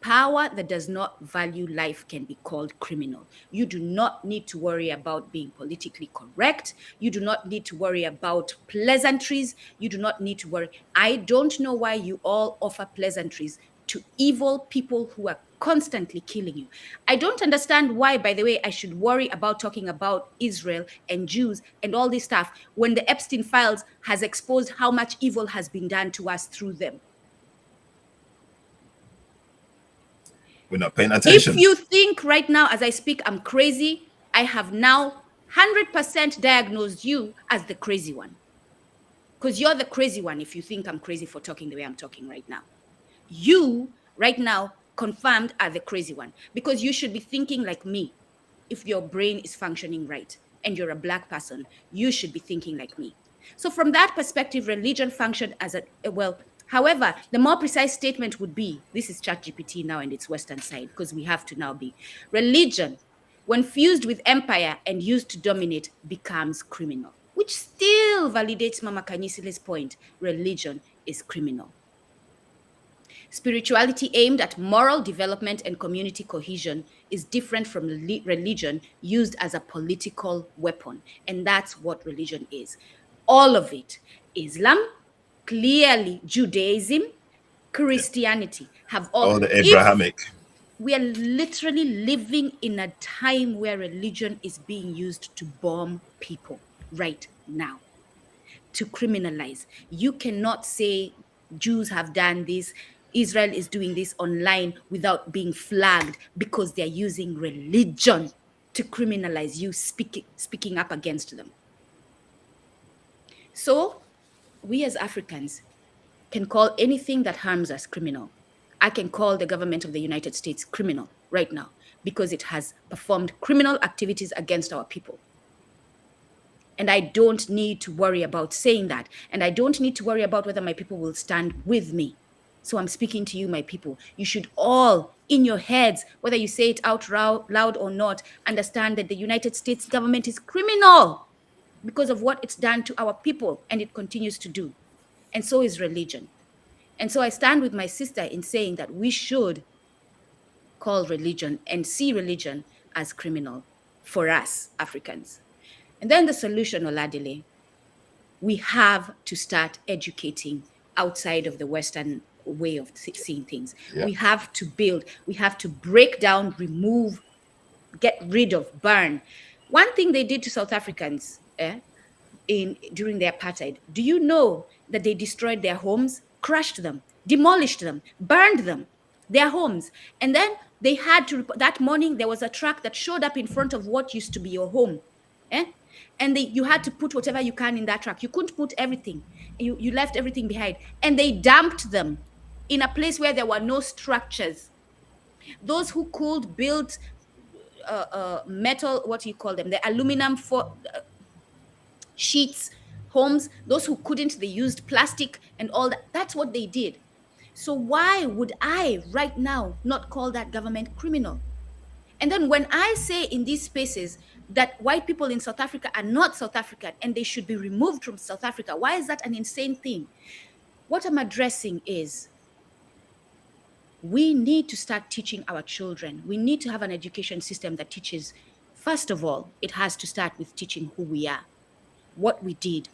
Power that does not value life can be called criminal. You do not need to worry about being politically correct. You do not need to worry about pleasantries. You do not need to worry. I don't know why you all offer pleasantries to evil people who are constantly killing you. I don't understand why, by the way, I should worry about talking about Israel and Jews and all this stuff when the Epstein files has exposed how much evil has been done to us through them. We're not paying attention. If you think right now, as I speak, I'm crazy, I have now 100% diagnosed you as the crazy one. Because you're the crazy one if you think I'm crazy for talking the way I'm talking right now. You, right now, confirmed are the crazy one. Because you should be thinking like me. If your brain is functioning right and you're a Black person, you should be thinking like me. So from that perspective, religion functioned as however, the more precise statement would be, this is ChatGPT now and its Western side, because we have to now be, religion, when fused with empire and used to dominate, becomes criminal, which still validates Mama Khanyisile's point, religion is criminal. Spirituality aimed at moral development and community cohesion is different from religion used as a political weapon, and that's what religion is. All of it, Islam, clearly Judaism, Christianity, have all the Abrahamic. We are literally living in a time where religion is being used to bomb people right now, to criminalize. You cannot say Jews have done this, Israel is doing this online without being flagged because they're using religion to criminalize you speaking up against them. So we as Africans can call anything that harms us criminal. I can call the government of the United States criminal right now because it has performed criminal activities against our people. And I don't need to worry about saying that. And I don't need to worry about whether my people will stand with me. So I'm speaking to you, my people. You should all, in your heads, whether you say it out loud or not, understand that the United States government is criminal because of what it's done to our people, and it continues to do. And so is religion. And so I stand with my sister in saying that we should call religion and see religion as criminal for us Africans. And then the solution, Oladile, we have to start educating outside of the Western way of seeing things. Yeah. We have to build, we have to break down, remove, get rid of, burn. One thing they did to South Africans during their apartheid, do you know that they destroyed their homes, crushed them, demolished them, burned them, their homes? And then they had to, that morning there was a truck that showed up in front of what used to be your home. And you had to put whatever you can in that truck. You couldn't put everything. You left everything behind. And they dumped them in a place where there were no structures. Those who could build metal, what do you call them? The aluminum for sheets, homes. Those who couldn't, they used plastic and all that. That's what they did. So why would I right now not call that government criminal? And then when I say in these spaces that white people in South Africa are not South African and they should be removed from South Africa, why is that an insane thing? What I'm addressing is we need to start teaching our children. We need to have an education system that teaches, first of all, it has to start with teaching who we are, what we did.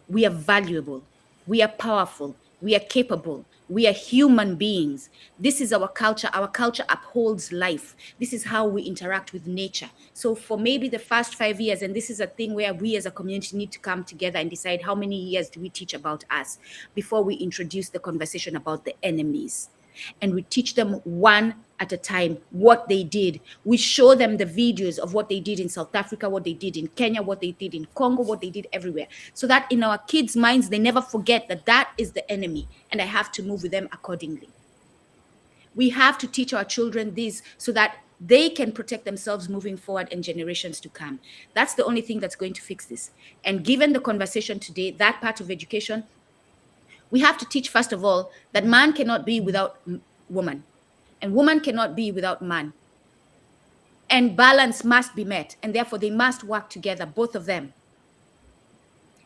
We are valuable. We are powerful. We are capable. We are human beings. This is our culture. Our culture upholds life. This is how we interact with nature. So for maybe the first 5 years, and this is a thing where we as a community need to come together and decide how many years do we teach about us before we introduce the conversation about the enemies. And we teach them one at a time what they did. We show them the videos of what they did in South Africa, what they did in Kenya, what they did in Congo, what they did everywhere. So that in our kids' minds, they never forget that that is the enemy and I have to move with them accordingly. We have to teach our children this so that they can protect themselves moving forward and generations to come. That's the only thing that's going to fix this. And given the conversation today, that part of education, we have to teach, first of all, that man cannot be without woman, and woman cannot be without man. And balance must be met, and therefore they must work together, both of them.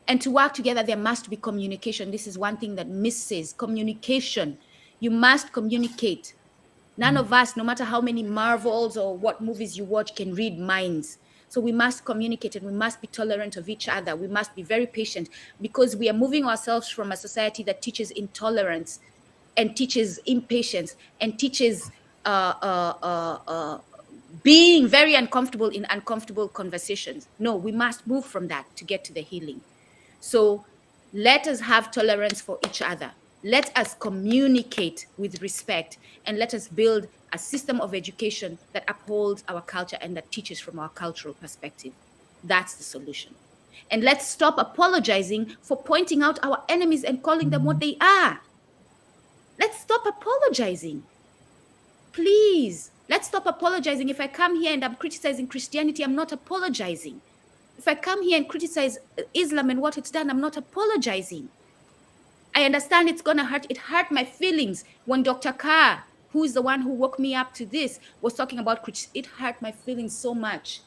And to work together, there must be communication. This is one thing that misses, communication. You must communicate. None of us, no matter how many Marvels or what movies you watch, can read minds. So we must communicate and we must be tolerant of each other. We must be very patient because we are moving ourselves from a society that teaches intolerance and teaches impatience and teaches being very uncomfortable in uncomfortable conversations. No, we must move from that to get to the healing. So let us have tolerance for each other. Let us communicate with respect and let us build a system of education that upholds our culture and that teaches from our cultural perspective. That's the solution. And let's stop apologizing for pointing out our enemies and calling them what they are. Let's stop apologizing. Please, let's stop apologizing. If I come here and I'm criticizing Christianity, I'm not apologizing. If I come here and criticize Islam and what it's done, I'm not apologizing. I understand it's going to hurt. It hurt my feelings when Dr. Carr, who is the one who woke me up to this, was talking about it hurt my feelings so much.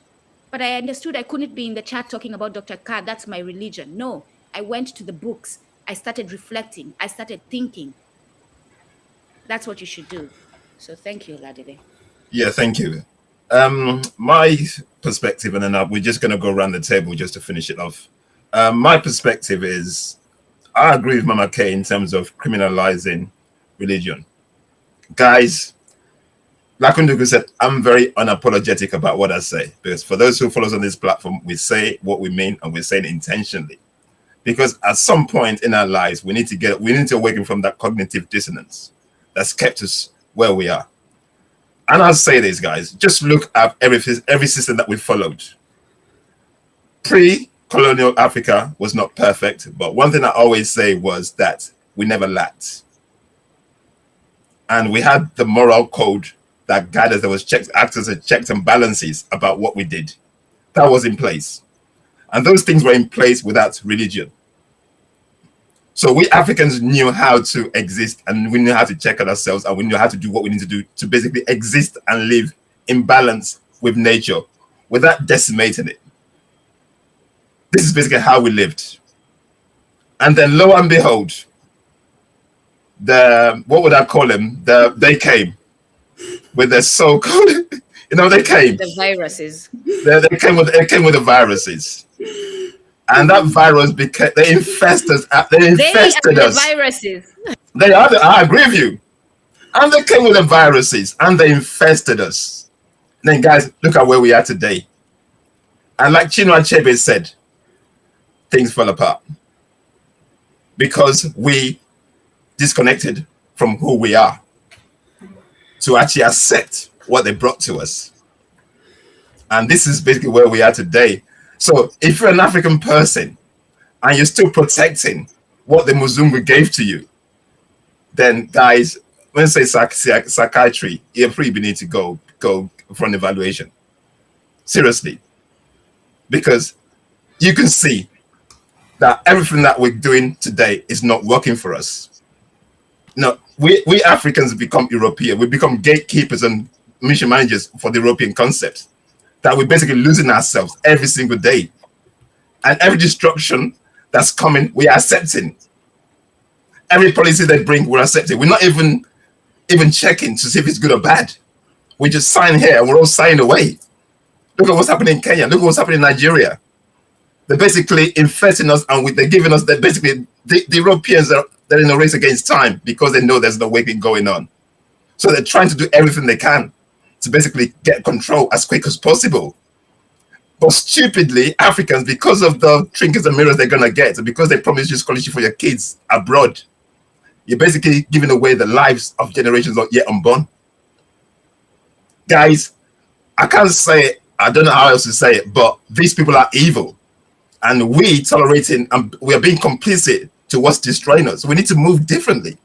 But I understood I couldn't be in the chat talking about Dr. Carr. That's my religion. No, I went to the books. I started reflecting. I started thinking. That's what you should do. So thank you, Ladide. Yeah, thank you. My perspective, and then we're just going to go around the table just to finish it off. My perspective is, I agree with Mama K in terms of criminalizing religion. Guys, like Undugu said, I'm very unapologetic about what I say, because for those who follow us on this platform, we say what we mean and we say it intentionally. Because at some point in our lives, we need to awaken from that cognitive dissonance that's kept us where we are. And I'll say this, guys, just look at every system that we followed. Pre-colonial Africa was not perfect, but one thing I always say was that we never lacked. And we had the moral code that guided us, that was acted as a checks and balances about what we did. That was in place. And those things were in place without religion. So we Africans knew how to exist, and we knew how to check on ourselves, and we knew how to do what we need to do to basically exist and live in balance with nature without decimating it. This is basically how we lived. And then lo and behold, what would I call them? They came with their so-called, they came. The viruses. They came with the viruses. And that virus they infested us. They infested us. The viruses. I agree with you. And they came with the viruses and they infested us. And then guys, look at where we are today. And like Chinua Achebe said, things fell apart. Because we disconnected from who we are to actually accept what they brought to us. And this is basically where we are today. So if you're an African person and you're still protecting what the Muzungu gave to you, then guys, when I say psychiatry, you're probably need to go for an evaluation. Seriously. Because you can see that everything that we're doing today is not working for us. No, we Africans become European. We become gatekeepers and mission managers for the European concept. That we're basically losing ourselves every single day. And every destruction that's coming, we are accepting. Every policy they bring, we're accepting. We're not even checking to see if it's good or bad. We just sign here and we're all signing away. Look at what's happening in Kenya. Look at what's happening in Nigeria. They're basically infesting us, and they're giving us that basically the Europeans are they're in a race against time because they know there's no awakening going on. So they're trying to do everything they can to basically get control as quick as possible. But stupidly, Africans, because of the trinkets and mirrors they're going to get, because they promise you scholarship for your kids abroad, you're basically giving away the lives of generations not yet unborn. Guys, I can't say it, I don't know how else to say it, but these people are evil. And we tolerating, and we are being complicit to what's destroying us. We need to move differently.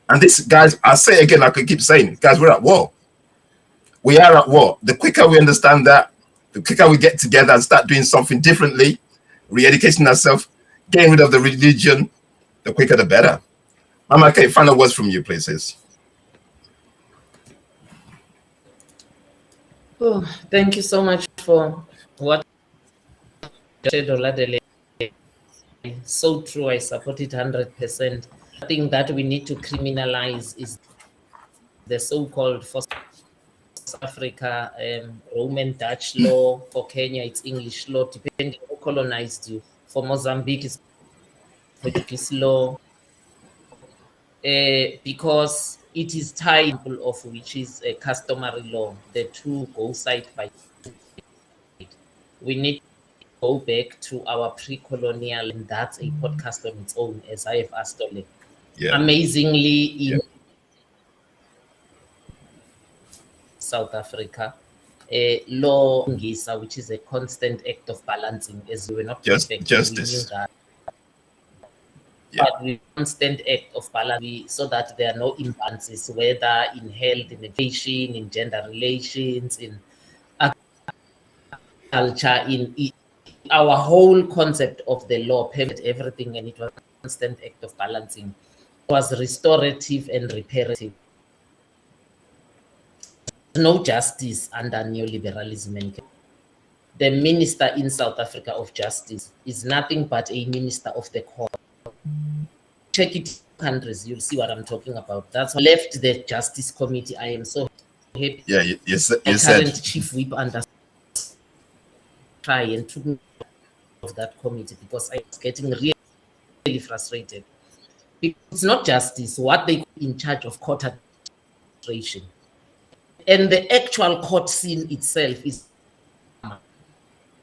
And this, guys, I'll say it again, I could keep saying it, guys, we're at war. We are at war. The quicker we understand that, the quicker we get together and start doing something differently, re-educating ourselves, getting rid of the religion, the quicker the better. Mama, okay, final words from you, please. Oh, thank you so much for what you said, Oladele. So true, I support it 100%. I think that we need to criminalize is the so-called for South Africa, Roman Dutch law. For Kenya, it's English law, depending who colonized you. For Mozambique, it's Portuguese law. Because it is tied of which is a customary law. The two go side by side. We need to go back to our pre-colonial, and that's a podcast on its own, as I have asked Ole. Yeah. Amazingly, in South Africa, law, which is a constant act of balancing, as we were not perfect, justice. We knew that. But we constant act of balance so that there are no imbalances, whether in health, in education, in gender relations, in culture, in our whole concept of the law, permitted everything, and it was a constant act of balancing. It was restorative and reparative. No justice under neoliberalism. The minister in South Africa of justice is nothing but a minister of the court. Check it countries, you'll see what I'm talking about. That's why I left the Justice Committee. I am so happy. Yeah, you said. Current chief whip under try and took me of that committee because I was getting really frustrated. Because it's not justice, what they in charge of court administration. And the actual court scene itself is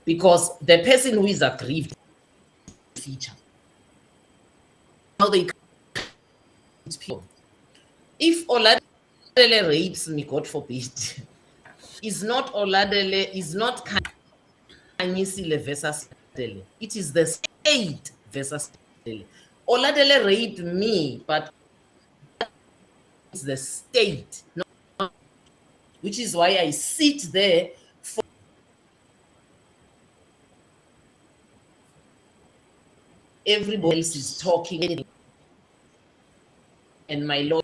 because the person who is aggrieved feature. How they people. If Oladele rapes me, God forbid, is not Oladele, is not Khanyisile versus Oladele. It is the state versus Oladele. Oladele raped me, but it's the state, which is why I sit there. Everybody else is talking, and my lawyer,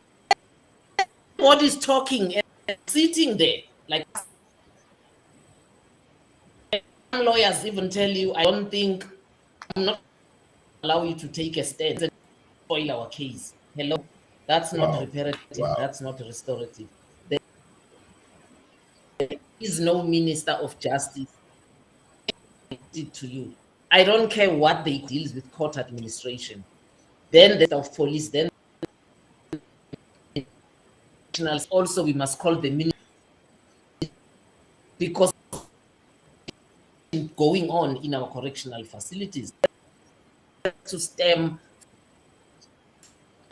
what is talking and sitting there like lawyers even tell you, I don't think I'm not allow you to take a stand and spoil our case. Hello, that's not reparative. That's not restorative. There is no minister of justice to you. I don't care what they deals with court administration. Then the of police, then also we must call the minister because going on in our correctional facilities to stem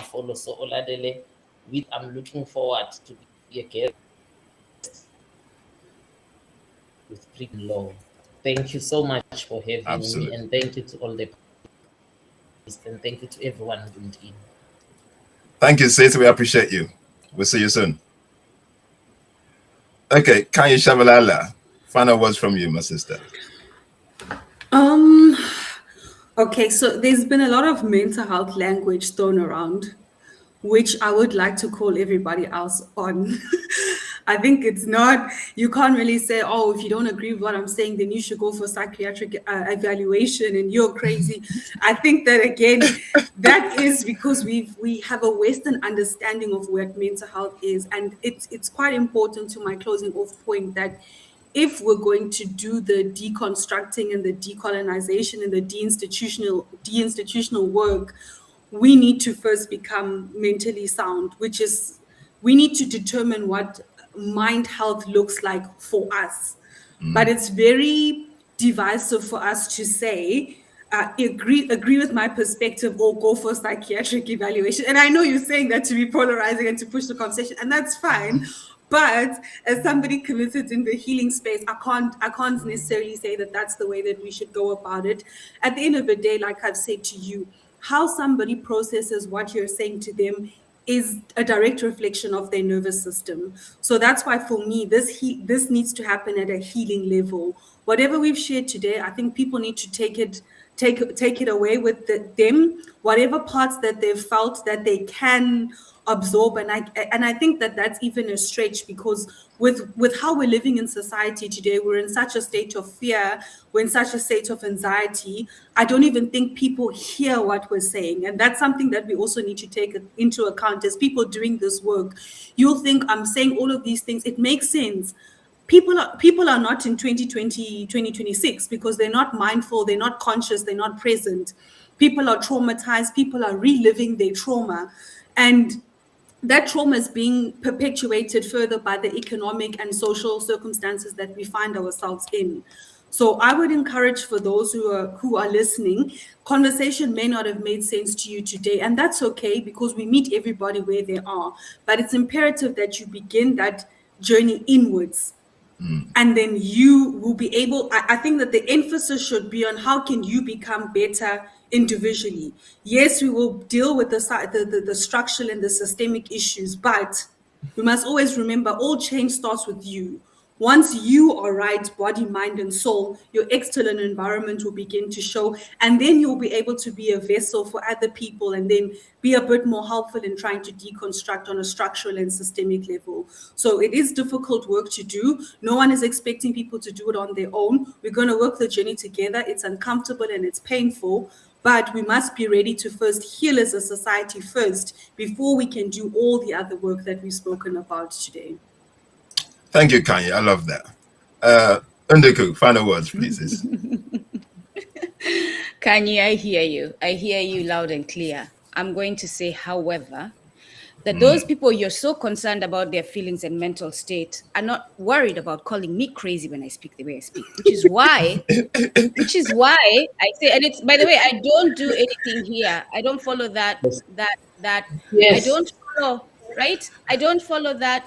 follow. So Oladele, I'm looking forward to be a guest with pre-law. Thank you so much for having me, and thank you to all the participants, and thank you to everyone who tuned in. Thank you, sis. We appreciate you. We'll see you soon. Okay, Khanyi Tshabalala, final words from you, my sister. Okay, so there's been a lot of mental health language thrown around, which I would like to call everybody else on. I think it's not, you can't really say, oh, if you don't agree with what I'm saying, then you should go for psychiatric evaluation and you're crazy. I think that, again, that is because we have a Western understanding of what mental health is. And it's quite important, to my closing off point, that if we're going to do the deconstructing and the decolonization and the deinstitutional work, we need to first become mentally sound, which is we need to determine what mind health looks like for us. But it's very divisive for us to say, agree with my perspective or go for psychiatric evaluation. And I know you're saying that to be polarizing and to push the conversation, and that's fine. But as somebody committed in the healing space, I can't necessarily say that that's the way that we should go about it. At the end of the day, like I've said to you, how somebody processes what you're saying to them is a direct reflection of their nervous system. So that's why for me, this needs to happen at a healing level. Whatever we've shared today, I think people need to take it away with them, whatever parts that they've felt that they can absorb. And I think that that's even a stretch, because with how we're living in society today, we're in such a state of fear, we're in such a state of anxiety. I don't even think people hear what we're saying. And that's something that we also need to take into account as people doing this work. You'll think I'm saying all of these things. It makes sense. People are not in 2020, 2026 because they're not mindful, they're not conscious, they're not present. People are traumatized, people are reliving their trauma. And that trauma is being perpetuated further by the economic and social circumstances that we find ourselves in. So I would encourage, for those who are listening, conversation may not have made sense to you today, and that's okay, because we meet everybody where they are. But it's imperative that you begin that journey inwards. And then you will be able, I think that the emphasis should be on how can you become better individually. Yes, we will deal with the structural and the systemic issues, but we must always remember all change starts with you. Once you are right, body, mind, and soul, your external environment will begin to show, and then you'll be able to be a vessel for other people, and then be a bit more helpful in trying to deconstruct on a structural and systemic level. So it is difficult work to do. No one is expecting people to do it on their own. We're going to work the journey together. It's uncomfortable and it's painful, but we must be ready to first heal as a society first before we can do all the other work that we've spoken about today. Thank you, Khanyi. I love that. Undeku, final words, please. Khanyi, I hear you. I hear you loud and clear. I'm going to say, however, that those people you're so concerned about their feelings and mental state are not worried about calling me crazy when I speak the way I speak, which is why I say, and it's, by the way, I don't do anything here. I don't follow that Yes. I don't follow, right? I don't follow that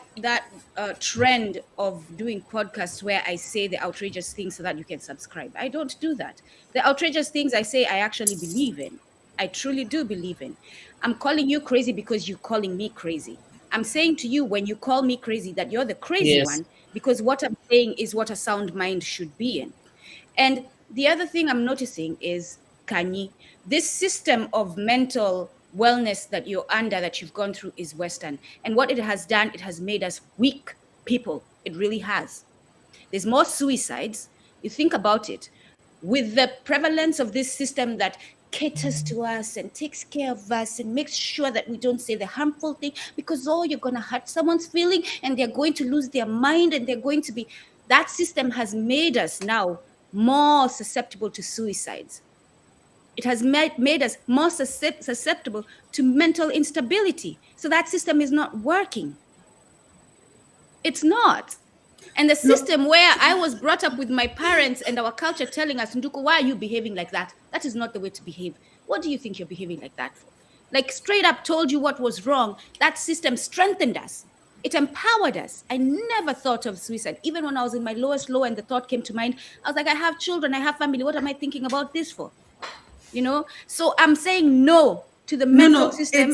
trend of doing podcasts where I say the outrageous things so that you can subscribe. I don't do that. The outrageous things I say, I actually believe in. I truly do believe in. I'm calling you crazy because you're calling me crazy. I'm saying to you, when you call me crazy, that you're the crazy one, because what I'm saying is what a sound mind should be in. And the other thing I'm noticing is, Khanyi, this system of mental wellness that you're under, that you've gone through, is Western. And what it has done, it has made us weak people. It really has. There's more suicides. You think about it. With the prevalence of this system that caters to us and takes care of us and makes sure that we don't say the harmful thing, because you're going to hurt someone's feeling and they're going to lose their mind and they're going to be, that system has made us now more susceptible to suicides. It has made us more susceptible to mental instability. So that system is not working. It's not. And the system where I was brought up with my parents and our culture telling us, Nduku, why are you behaving like that? That is not the way to behave. What do you think you're behaving like that for? Like, straight up told you what was wrong. That system strengthened us. It empowered us. I never thought of suicide. Even when I was in my lowest low and the thought came to mind, I was like, I have children, I have family. What am I thinking about this for? You know? So I'm saying no to the mental system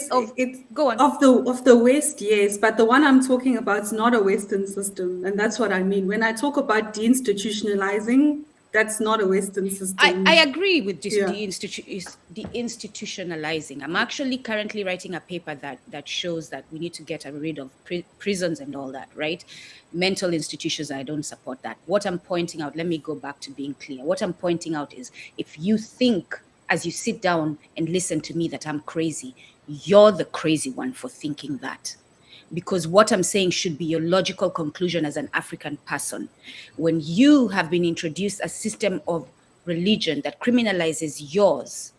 go on. Of the West, yes, but the one I'm talking about is not a Western system, and that's what I mean. When I talk about deinstitutionalizing, that's not a Western system. I agree with deinstitutionalizing. I'm actually currently writing a paper that shows that we need to get rid of prisons and all that, right? Mental institutions, I don't support that. What I'm pointing out, let me go back to being clear. What I'm pointing out is, if you think, as you sit down and listen to me, that I'm crazy, you're the crazy one for thinking that. Because what I'm saying should be your logical conclusion as an African person. When you have been introduced a system of religion that criminalizes yours,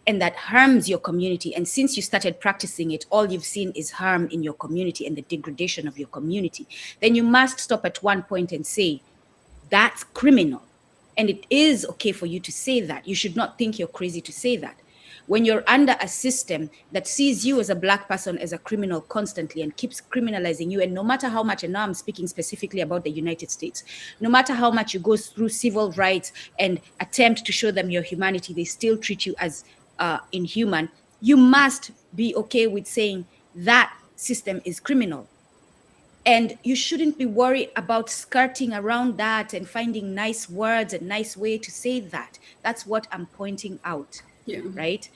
and that harms your community, and since you started practicing it, all you've seen is harm in your community and the degradation of your community, then you must stop at one point and say, that's criminal. And it is okay for you to say that. You should not think you're crazy to say that. When you're under a system that sees you as a Black person as a criminal constantly and keeps criminalizing you, and no matter how much, and now I'm speaking specifically about the United States, no matter how much you go through civil rights and attempt to show them your humanity, they still treat you as inhuman. You must be okay with saying that system is criminal. And you shouldn't be worried about skirting around that and finding nice words and nice way to say that. That's what I'm pointing out, right?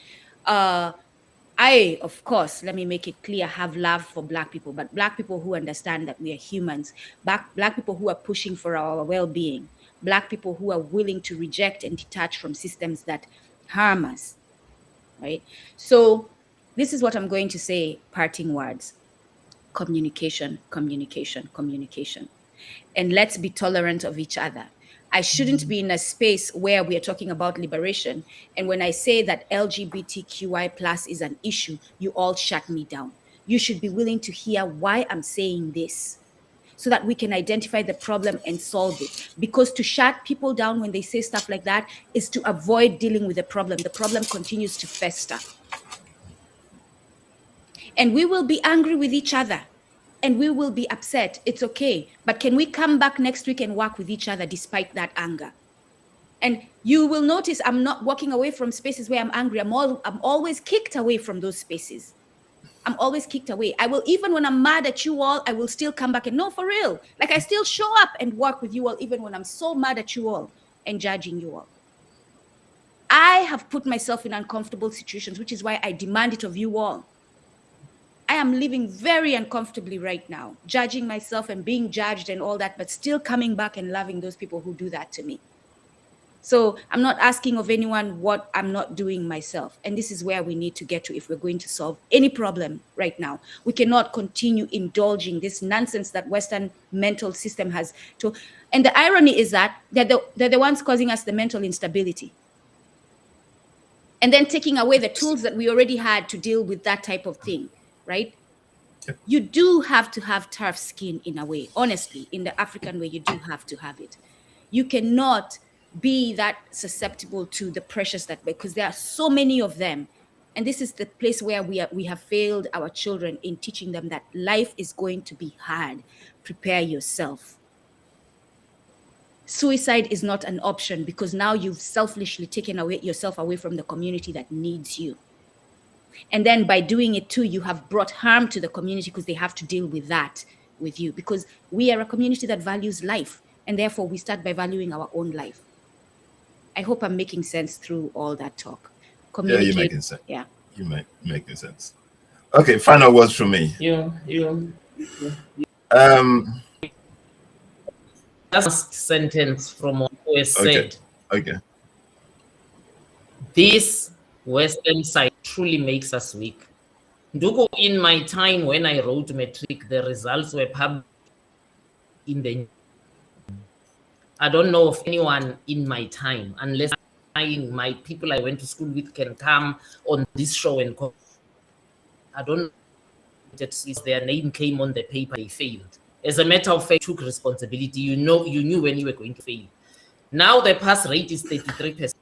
I, of course, let me make it clear, have love for Black people, but Black people who understand that we are humans, Black people who are pushing for our well-being, Black people who are willing to reject and detach from systems that harm us, right? So this is what I'm going to say, parting words. Communication, communication, communication. And let's be tolerant of each other. I shouldn't be in a space where we are talking about liberation, and when I say that LGBTQI plus is an issue, you all shut me down. You should be willing to hear why I'm saying this, so that we can identify the problem and solve it. Because to shut people down when they say stuff like that is to avoid dealing with the problem. The problem continues to fester. And we will be angry with each other and we will be upset. It's okay. But can we come back next week and work with each other despite that anger? And you will notice I'm not walking away from spaces where I'm angry. I'm always kicked away from those spaces. I'm always kicked away. I will, even when I'm mad at you all, I will still come back and no, for real. Like I still show up and work with you all, even when I'm so mad at you all and judging you all. I have put myself in uncomfortable situations, which is why I demand it of you all. I am living very uncomfortably right now, judging myself and being judged and all that, but still coming back and loving those people who do that to me. So I'm not asking of anyone what I'm not doing myself. And this is where we need to get to if we're going to solve any problem right now. We cannot continue indulging this nonsense that Western mental system has to. And the irony is that they're the ones causing us the mental instability. And then taking away the tools that we already had to deal with that type of thing, right? You do have to have tough skin in a way. Honestly, in the African way, you do have to have it. You cannot be that susceptible to the pressures that, because there are so many of them. And this is the place where we have failed our children in teaching them that life is going to be hard. Prepare yourself. Suicide is not an option because now you've selfishly taken yourself away from the community that needs you. And then by doing it too, you have brought harm to the community because they have to deal with that with you, because we are a community that values life. And therefore we start by valuing our own life. I hope I'm making sense through all that talk. Yeah, you're making sense. Yeah. You're making sense. Okay, final words from me. Last sentence from what was said. Okay. This Western side truly makes us weak. Ndugu, in my time when I wrote matric, the results were published in the. I don't know of anyone in my time, unless my people I went to school with can come on this show and call. I don't know if their name came on the paper, they failed. As a matter of fact, took responsibility. You knew when you were going to fail. Now the pass rate is 33%.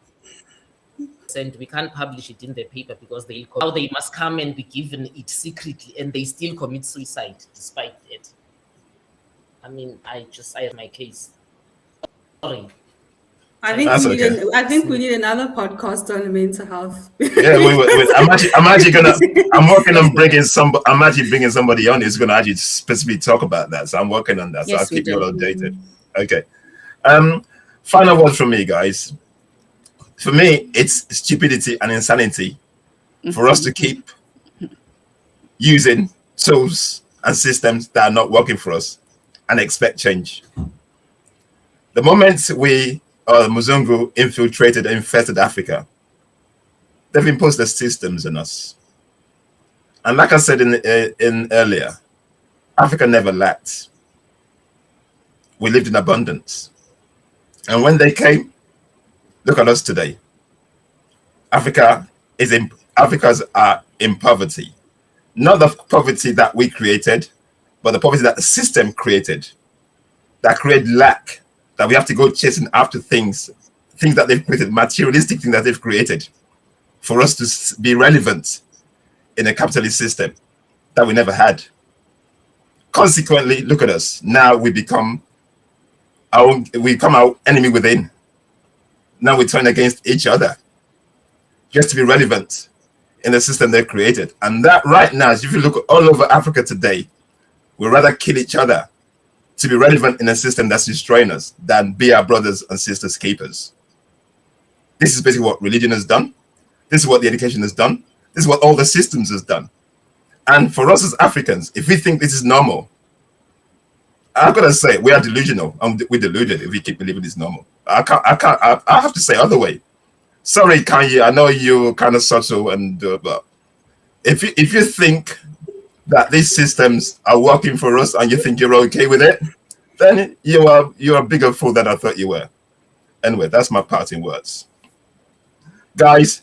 We can't publish it in the paper because now they must come and be given it secretly, and they still commit suicide despite it. I mean, I have my case. Sorry. I think we need another podcast on mental health. Yeah, wait. I'm working on bringing somebody on who's gonna actually specifically talk about that. So I'm working on that. So I'll keep you all updated. Okay. Final word from me, guys. For me, it's stupidity and insanity for us to keep using tools and systems that are not working for us and expect change. The moment we Muzungu infiltrated and infested Africa, they've imposed the systems on us. And like I said in earlier, Africa never lacked. We lived in abundance. And when they came, look at us today. Africa is in Africans are in poverty. Not the poverty that we created, but the poverty that the system created, that create lack, that we have to go chasing after things that they've created, materialistic things that they've created, for us to be relevant in a capitalist system that we never had. Consequently, look at us. Now we become our enemy within. Now we turn against each other just to be relevant in the system they created. And that right now, if you look all over Africa today, we'd rather kill each other to be relevant in a system that's destroying us than be our brothers and sisters keepers. This is basically what religion has done. This is what the education has done. This is what all the systems has done. And for us as Africans, if we think this is normal, I've got to say, we are delusional. We're deluded if we keep believing it's normal. I have to say other way. Sorry, Kanye, I know you're kind of subtle, and but if you think that these systems are working for us and you think you're okay with it, then you're a bigger fool than I thought you were. Anyway, that's my parting words. Guys,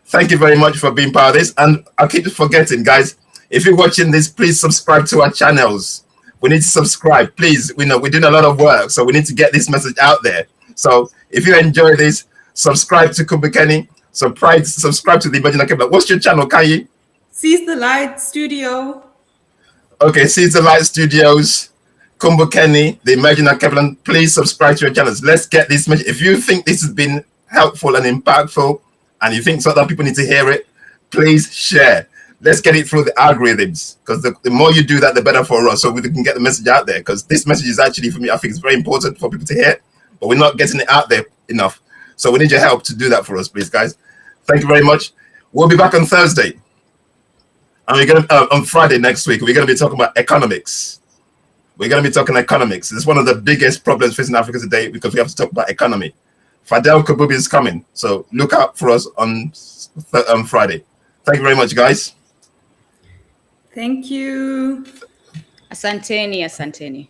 thank you very much for being part of this. And I keep forgetting, guys, if you're watching this, please subscribe to our channels. We need to subscribe, please. We know we're doing a lot of work, so we need to get this message out there. So if you enjoy this, subscribe to Kumbukeni, subscribe to the Imagine Alkebulan. What's your channel, Khanyi? Seize the Light Studio. Okay, Seize the Light Studios, Kumbukeni, the Imagine Alkebulan. Please subscribe to your channels. Let's get this message. If you think this has been helpful and impactful, and you think so other people need to hear it, please share. Let's get it through the algorithms, because the more you do that, the better for us, so we can get the message out there. Because this message is actually, for me, I think it's very important for people to hear, but we're not getting it out there enough. So we need your help to do that for us, please, guys. Thank you very much. We'll be back on Thursday. And we're going to, on Friday next week, we're going to be talking about economics. We're going to be talking economics. It's one of the biggest problems facing Africa today, because we have to talk about economy. Fadel Kabubi is coming, so look out for us on Friday. Thank you very much, guys. Thank you. Asanteni, asanteni.